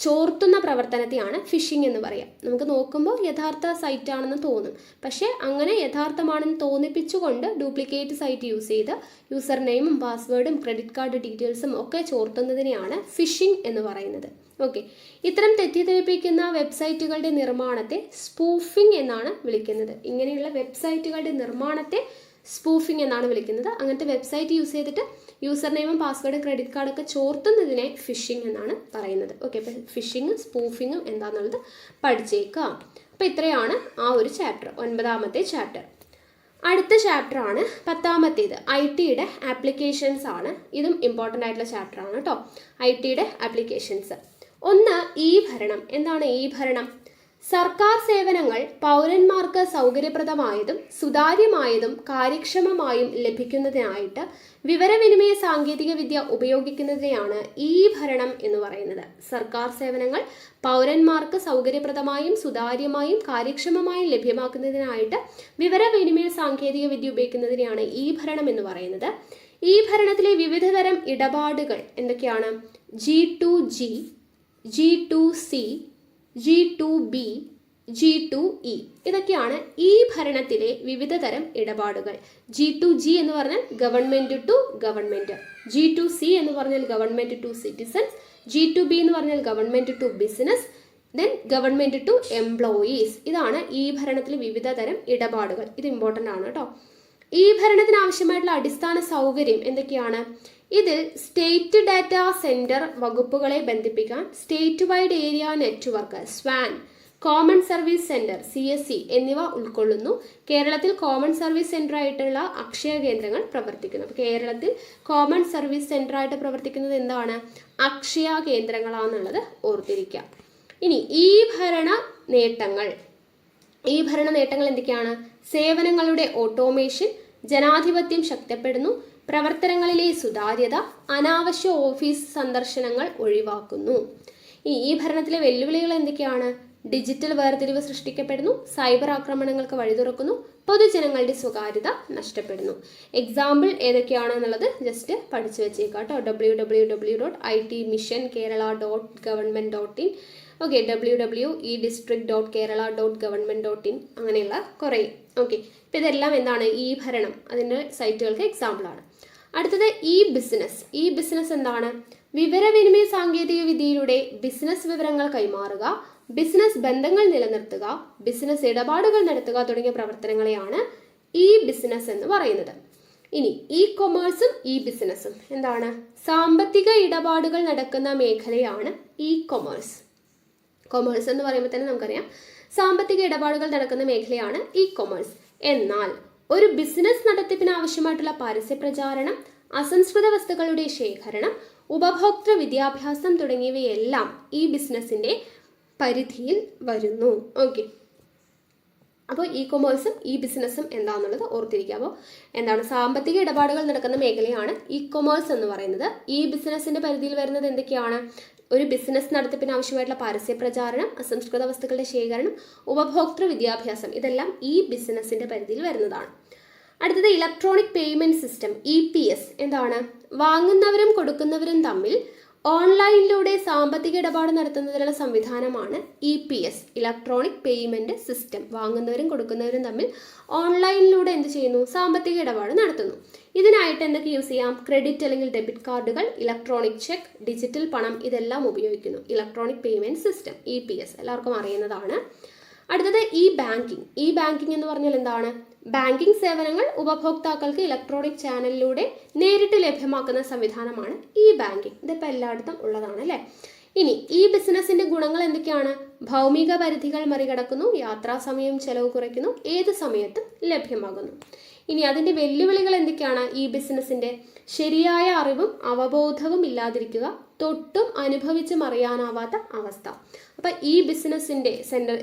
[SPEAKER 2] ചോർത്തുന്ന പ്രവർത്തനത്തെയാണ് ഫിഷിംഗ് എന്ന് പറയാം. നമുക്ക് നോക്കുമ്പോൾ യഥാർത്ഥ സൈറ്റ് ആണെന്ന് തോന്നും, പക്ഷേ അങ്ങനെ യഥാർത്ഥമാണെന്ന് തോന്നിപ്പിച്ചുകൊണ്ട് ഡ്യൂപ്ലിക്കേറ്റ് സൈറ്റ് യൂസ് ചെയ്ത് യൂസർ നെയിമും പാസ്വേഡും ക്രെഡിറ്റ് കാർഡ് ഡീറ്റെയിൽസും ഒക്കെ ചോർത്തുന്നതിനെയാണ് ഫിഷിംഗ് എന്ന് പറയുന്നത്. ഓക്കെ, ഇത്തരം തെറ്റിദ്ധരിപ്പിക്കുന്ന വെബ്സൈറ്റുകളുടെ നിർമ്മാണത്തെ സ്പൂഫിംഗ് എന്നാണ് വിളിക്കുന്നത്. ഇങ്ങനെയുള്ള വെബ്സൈറ്റുകളുടെ നിർമ്മാണത്തെ സ്പൂഫിംഗ് എന്നാണ് വിളിക്കുന്നത്. അങ്ങനത്തെ വെബ്സൈറ്റ് യൂസ് ചെയ്തിട്ട് യൂസർ നെയിമും പാസ്വേഡും ക്രെഡിറ്റ് കാർഡൊക്കെ ചോർത്തുന്നതിനെ ഫിഷിംഗ് എന്നാണ് പറയുന്നത്. ഓക്കെ, അപ്പോൾ ഫിഷിങ്ങും സ്പൂഫിങ്ങും എന്താണെന്നുള്ളത് പഠിച്ചേക്കാം. അപ്പോൾ ഇത്രയാണ് ആ ഒരു ചാപ്റ്റർ, 9ാമത്തെ ചാപ്റ്റർ. അടുത്ത ചാപ്റ്ററാണ് 10ാമത്തേത്, IT-യുടെ ആപ്ലിക്കേഷൻസ് ആണ്. ഇതും ഇമ്പോർട്ടൻ്റ് ആയിട്ടുള്ള ചാപ്റ്റർ ആണ് കേട്ടോ. IT-യുടെ ആപ്ലിക്കേഷൻസ്. ഒന്ന്, ഭരണം. എന്താണ് ഭരണം? സർക്കാർ സേവനങ്ങൾ പൗരന്മാർക്ക് സൗകര്യപ്രദമായതും സുതാര്യമായതും കാര്യക്ഷമമായും ലഭിക്കുന്നതിനായിട്ട് വിവരവിനിമയ സാങ്കേതിക വിദ്യ ഉപയോഗിക്കുന്നതിനെയാണ് ഭരണം എന്ന് പറയുന്നത്. സർക്കാർ സേവനങ്ങൾ പൗരന്മാർക്ക് സൗകര്യപ്രദമായും സുതാര്യമായും കാര്യക്ഷമമായും ലഭ്യമാക്കുന്നതിനായിട്ട് വിവരവിനിമയ സാങ്കേതിക വിദ്യ ഉപയോഗിക്കുന്നതിനെയാണ് ഭരണം എന്ന് പറയുന്നത്. ഭരണത്തിലെ വിവിധതരം ഇടപാടുകൾ എന്തൊക്കെയാണ്? G2G, G2C, G2B, G2E ഇതൊക്കെയാണ് ഭരണത്തിലെ വിവിധ തരം ഇടപാടുകൾ. G2G എന്ന് പറഞ്ഞാൽ ഗവൺമെൻറ് ടു ഗവൺമെൻറ്, G2C എന്ന് പറഞ്ഞാൽ ഗവൺമെൻറ് ടു സിറ്റിസൺസ്, G2B എന്ന് പറഞ്ഞാൽ government to business, then government to employees. ഇതാണ് ഭരണത്തിലെ വിവിധ തരം ഇടപാടുകൾ. ഇത് ഇമ്പോർട്ടൻ്റ് ആണ് കേട്ടോ. ഭരണത്തിന് ആവശ്യമായിട്ടുള്ള അടിസ്ഥാന സൗകര്യം എന്തൊക്കെയാണ്? ഇതിൽ സ്റ്റേറ്റ് ഡാറ്റാ സെൻറ്റർ വകുപ്പുകളെ ബന്ധിപ്പിക്കാൻ state wide area network SWAN, common service centre CSC എന്നിവ ഉൾക്കൊള്ളുന്നു. കേരളത്തിൽ കോമൺ സർവീസ് സെൻറ്റർ ആയിട്ടുള്ള അക്ഷയ കേന്ദ്രങ്ങൾ പ്രവർത്തിക്കുന്നു. അപ്പോൾ കേരളത്തിൽ കോമൺ സർവീസ് സെൻറ്റർ ആയിട്ട് പ്രവർത്തിക്കുന്നത് എന്താണ്? അക്ഷയ കേന്ദ്രങ്ങളാണെന്നുള്ളത് ഓർത്തിരിക്കുക. ഇനി ഭരണ നേട്ടങ്ങൾ എന്തൊക്കെയാണ്? സേവനങ്ങളുടെ ഓട്ടോമേഷൻ, ജനാധിപത്യം ശക്തിപ്പെടുന്നു, പ്രവർത്തനങ്ങളിലെ സുതാര്യത, അനാവശ്യ ഓഫീസ് സന്ദർശനങ്ങൾ ഒഴിവാക്കുന്നു. ഈ ഭരണത്തിലെ വെല്ലുവിളികൾ എന്തൊക്കെയാണ്? ഡിജിറ്റൽ വേർതിരിവ് സൃഷ്ടിക്കപ്പെടുന്നു, സൈബർ ആക്രമണങ്ങൾക്ക് വഴി തുറക്കുന്നു, പൊതുജനങ്ങളുടെ സ്വകാര്യത നഷ്ടപ്പെടുന്നു. എക്സാമ്പിൾ ഏതൊക്കെയാണെന്നുള്ളത് ജസ്റ്റ് പഠിച്ചു വെച്ചേക്കാം കേട്ടോ. www.itmissionkerala.government.in, ഓക്കെ, www.edistrict.kerala.government.in, അങ്ങനെയുള്ള കുറേ. ഓക്കെ, ഇപ്പം ഇതെല്ലാം എന്താണ്? ഭരണം അതിൻ്റെ സൈറ്റുകൾക്ക് എക്സാമ്പിളാണ്. അടുത്തത് ബിസിനസ് എന്താണ്? വിവരവിനിമയ സാങ്കേതിക വിദ്യയിലൂടെ ബിസിനസ് വിവരങ്ങൾ കൈമാറുക, ബിസിനസ് ബന്ധങ്ങൾ നിലനിർത്തുക, ബിസിനസ് ഇടപാടുകൾ നടത്തുക തുടങ്ങിയ പ്രവർത്തനങ്ങളെയാണ് ബിസിനസ് എന്ന് പറയുന്നത്. ഇനി കൊമേഴ്സും ബിസിനസ്സും എന്താണ്? സാമ്പത്തിക ഇടപാടുകൾ നടക്കുന്ന മേഖലയാണ് കൊമേഴ്സ്. കൊമേഴ്സ് എന്ന് പറയുമ്പോൾ തന്നെ നമുക്കറിയാം സാമ്പത്തിക ഇടപാടുകൾ നടക്കുന്ന മേഖലയാണ് കൊമേഴ്സ്. എന്നാൽ ഒരു ബിസിനസ് നടത്തിപ്പിന് ആവശ്യമായിട്ടുള്ള പരസ്യ പ്രചാരണം, അസംസ്കൃത വസ്തുക്കളുടെ ശേഖരണം, ഉപഭോക്തൃ വിദ്യാഭ്യാസം തുടങ്ങിയവയെല്ലാം ബിസിനസ്സിൻ്റെ പരിധിയിൽ വരുന്നു. ഓക്കെ, അപ്പോൾ കൊമേഴ്സും ബിസിനസ്സും എന്താണെന്നുള്ളത് ഓർത്തിരിക്കുക. അപ്പോൾ എന്താണ്? സാമ്പത്തിക ഇടപാടുകൾ നടക്കുന്ന മേഖലയാണ് കൊമേഴ്സ് എന്ന് പറയുന്നത്. ബിസിനസ്സിൻ്റെ പരിധിയിൽ വരുന്നത് എന്തൊക്കെയാണ്? ഒരു ബിസിനസ് നടത്തിപ്പിന് ആവശ്യമായിട്ടുള്ള പരസ്യ പ്രചാരണം, അസംസ്കൃത വസ്തുക്കളുടെ ശേഖരണം, ഉപഭോക്തൃ വിദ്യാഭ്യാസം, ഇതെല്ലാം ബിസിനസ്സിൻ്റെ പരിധിയിൽ വരുന്നതാണ്. അടുത്തത് ഇലക്ട്രോണിക് പേയ്മെൻറ്റ് സിസ്റ്റം, EPS എന്താണ്? വാങ്ങുന്നവരും കൊടുക്കുന്നവരും തമ്മിൽ ഓൺലൈനിലൂടെ സാമ്പത്തിക ഇടപാട് നടത്തുന്നതിനുള്ള സംവിധാനമാണ് EPS, ഇലക്ട്രോണിക് പേയ്മെൻറ്റ് സിസ്റ്റം. വാങ്ങുന്നവരും കൊടുക്കുന്നവരും തമ്മിൽ ഓൺലൈനിലൂടെ എന്ത് ചെയ്യുന്നു? സാമ്പത്തിക ഇടപാട് നടത്തുന്നു. ഇതിനായിട്ട് എന്തൊക്കെ യൂസ് ചെയ്യാം? ക്രെഡിറ്റ് അല്ലെങ്കിൽ ഡെബിറ്റ് കാർഡുകൾ, ഇലക്ട്രോണിക് ചെക്ക്, ഡിജിറ്റൽ പണം, ഇതെല്ലാം ഉപയോഗിക്കുന്നു. ഇലക്ട്രോണിക് പേയ്മെൻറ്റ് സിസ്റ്റം EPS എല്ലാവർക്കും അറിയുന്നതാണ്. അടുത്തത് ബാങ്കിങ് എന്ന് പറഞ്ഞാൽ എന്താണ്? ബാങ്കിങ് സേവനങ്ങൾ ഉപഭോക്താക്കൾക്ക് ഇലക്ട്രോണിക് ചാനലിലൂടെ നേരിട്ട് ലഭ്യമാക്കുന്ന സംവിധാനമാണ് ബാങ്കിങ്. ഇതിപ്പോൾ എല്ലായിടത്തും ഉള്ളതാണ് അല്ലേ. ഇനി ബിസിനസ്സിൻ്റെ ഗുണങ്ങൾ എന്തൊക്കെയാണ്? ഭൗമിക പരിധികൾ മറികടക്കുന്നു, യാത്രാസമയം ചെലവ് കുറയ്ക്കുന്നു, ഏത് സമയത്തും ലഭ്യമാകുന്നു. ഇനി അതിൻ്റെ വെല്ലുവിളികൾ എന്തൊക്കെയാണ്? ബിസിനസ്സിൻ്റെ ശരിയായ അറിവും അവബോധവും ഇല്ലാതിരിക്കുക, തൊട്ടും അനുഭവിച്ചും അറിയാനാവാത്ത അവസ്ഥ. അപ്പം ബിസിനസ്സിൻ്റെ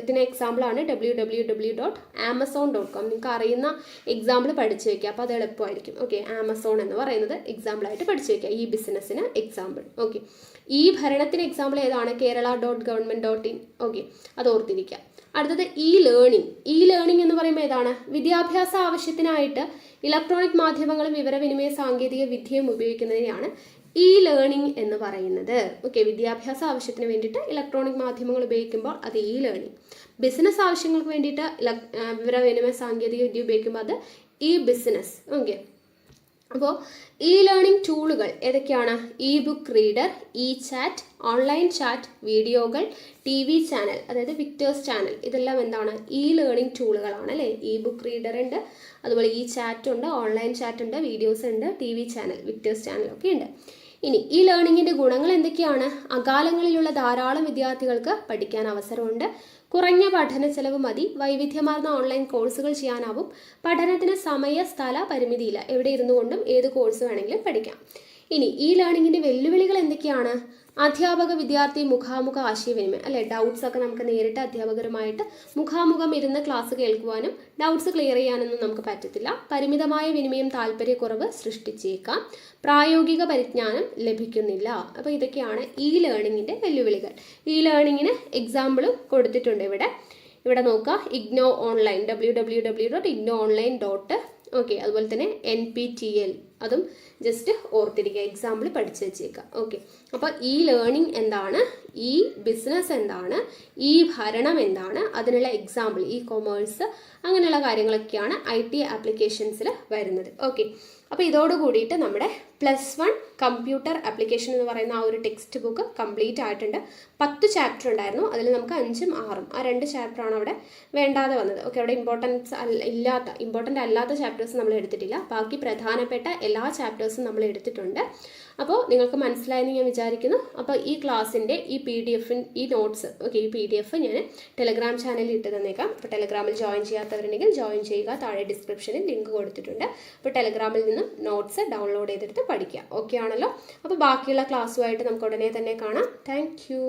[SPEAKER 2] ഇതിന് എക്സാമ്പിളാണ് www.amazon.com. നിങ്ങൾക്ക് അറിയുന്ന എക്സാമ്പിൾ പഠിച്ചു വയ്ക്കുക, അപ്പോൾ അത് എളുപ്പമായിരിക്കും. ഓക്കെ, ആമസോൺ എന്ന് പറയുന്നത് എക്സാമ്പിളായിട്ട് പഠിച്ചു വയ്ക്കുക, ബിസിനസ്സിന് എക്സാമ്പിൾ. ഓക്കെ, ഭരണത്തിന് എക്സാമ്പിൾ ഏതാണ്? kerala.government.in. ഓക്കെ, അത് ഓർത്തിരിക്കുക. അടുത്തത് ലേണിംഗ് എന്ന് പറയുമ്പോൾ ഏതാണ്? വിദ്യാഭ്യാസ ആവശ്യത്തിനായിട്ട് ഇലക്ട്രോണിക് മാധ്യമങ്ങളും വിവരവിനിമയ സാങ്കേതിക വിദ്യയും ഉപയോഗിക്കുന്നതിനെയാണ് ഇ ലേണിംഗ് എന്ന് പറയുന്നത്. ഓക്കെ, വിദ്യാഭ്യാസ ആവശ്യത്തിന് വേണ്ടിയിട്ട് ഇലക്ട്രോണിക് മാധ്യമങ്ങൾ ഉപയോഗിക്കുമ്പോൾ അത് ഇ ലേണിംഗ്. ബിസിനസ് ആവശ്യങ്ങൾക്ക് വേണ്ടിയിട്ട് വിവരവിനിമയ സാങ്കേതിക വിദ്യ ഉപയോഗിക്കുമ്പോൾ അത് ഇ ബിസിനസ്. ഓക്കെ, അപ്പോൾ ഇ ലേണിംഗ് ടൂളുകൾ ഏതൊക്കെയാണ്? E book reader, E chat, online chat, വീഡിയോകൾ, TV ചാനൽ, അതായത് വിക്ടേഴ്സ് ചാനൽ, ഇതെല്ലാം എന്താണ്? ഇ ലേണിംഗ് ടൂളുകളാണ് അല്ലേ? ഇ ബുക്ക് റീഡർ ഉണ്ട്, അതുപോലെ ഇ ചാറ്റ് ഉണ്ട്, ഓൺലൈൻ ചാറ്റ് ഉണ്ട്, വീഡിയോസ് ഉണ്ട്, TV ചാനൽ, വിക്ടേഴ്സ് ചാനൽ ഒക്കെ ഉണ്ട്. ഇനി ഈ ലേണിങ്ങിൻ്റെ ഗുണങ്ങൾ എന്തൊക്കെയാണ്? അകാലങ്ങളിലുള്ള ധാരാളം വിദ്യാർത്ഥികൾക്ക് പഠിക്കാൻ അവസരമുണ്ട്, കുറഞ്ഞ പഠന ചെലവ് മതി, വൈവിധ്യമാർന്ന ഓൺലൈൻ കോഴ്സുകൾ ചെയ്യാനാവും, പഠനത്തിന് സമയ സ്ഥല പരിമിതിയില്ല, എവിടെ ഇരുന്നു കൊണ്ടും ഏത് കോഴ്സ് വേണമെങ്കിലും പഠിക്കാം. ഇനി ഈ ലേണിങ്ങിൻ്റെ വെല്ലുവിളികൾ എന്തൊക്കെയാണ്? അധ്യാപക വിദ്യാർത്ഥി മുഖാമുഖ ആശയവിനിമയം അല്ലെ, ഡൗട്ട്സ് ഒക്കെ നമുക്ക് നേരിട്ട് അധ്യാപകരുമായിട്ട് മുഖാമുഖം ഇരുന്ന് ക്ലാസ് കേൾക്കുവാനും ഡൗട്ട്സ് ക്ലിയർ ചെയ്യാനൊന്നും നമുക്ക് പറ്റത്തില്ല. പരിമിതമായ വിനിമയം താല്പര്യക്കുറവ് സൃഷ്ടിച്ചേക്കാം, പ്രായോഗിക പരിജ്ഞാനം ലഭിക്കുന്നില്ല. അപ്പോൾ ഇതൊക്കെയാണ് ഇ ലേണിങ്ങിൻ്റെ വെല്ലുവിളികൾ. ഇ ലേണിങ്ങിന് എക്സാമ്പിളും കൊടുത്തിട്ടുണ്ട് ഇവിടെ നോക്കുക. IGNOU online, www.ignoonline. ഓക്കെ, അതുപോലെ തന്നെ NPTEL, അതും ജസ്റ്റ് ഓർത്തിരിക്കുക, എക്സാമ്പിൾ പഠിച്ചു വെച്ചേക്കുക. ഓക്കെ, അപ്പോൾ ഈ ലേണിംഗ് എന്താണ്, ഈ ബിസിനസ് എന്താണ്, ഈ ഭരണം എന്താണ്, അതിനുള്ള എക്സാമ്പിൾ ഈ കൊമേഴ്സ്, അങ്ങനെയുള്ള കാര്യങ്ങളൊക്കെയാണ് IT ആപ്ലിക്കേഷൻസിൽ വരുന്നത്. ഓക്കെ, അപ്പോൾ ഇതോട് കൂടിയിട്ട് നമ്മുടെ +1 കമ്പ്യൂട്ടർ ആപ്ലിക്കേഷൻ എന്ന് പറയുന്ന ആ ഒരു ടെക്സ്റ്റ് ബുക്ക് കംപ്ലീറ്റ് ആയിട്ടുണ്ട്. 10 ചാപ്റ്റർ ഉണ്ടായിരുന്നു, അതിൽ നമുക്ക് 5ഉം 6ഉം ആ 2 ചാപ്റ്ററാണ് അവിടെ വേണ്ടാതെ വന്നത്. ഓക്കെ, അവിടെ ഇമ്പോർട്ടൻ്റ് അല്ലാത്ത ചാപ്റ്റേഴ്സ് നമ്മൾ എടുത്തിട്ടില്ല, ബാക്കി പ്രധാനപ്പെട്ട എല്ലാ ചാപ്റ്റേഴ്സും നമ്മൾ എടുത്തിട്ടുണ്ട്. അപ്പോൾ നിങ്ങൾക്ക് മനസ്സിലായെന്ന് ഞാൻ വിചാരിക്കുന്നു. അപ്പോൾ ഈ ക്ലാസ്സിൻ്റെ ഈ PDF, ഈ നോട്ട്സ്, ഓക്കെ, ഈ PDF ഞാൻ ടെലഗ്രാം ചാനലിൽ ഇട്ട് തന്നേക്കാം. അപ്പോൾ ടെലഗ്രാമിൽ ജോയിൻ ചെയ്യാത്തവരുണ്ടെങ്കിൽ ജോയിൻ ചെയ്യുക, താഴെ ഡിസ്ക്രിപ്ഷനിൽ ലിങ്ക് കൊടുത്തിട്ടുണ്ട്. അപ്പോൾ ടെലഗ്രാമിൽ നിന്നും നോട്ട്സ് ഡൗൺലോഡ് ചെയ്തെടുത്ത് പഠിക്കുക. ഓക്കെ ആണല്ലോ? അപ്പോൾ ബാക്കിയുള്ള ക്ലാസ്സുമായിട്ട് നമുക്ക് ഉടനെ തന്നെ കാണാം. Thank you.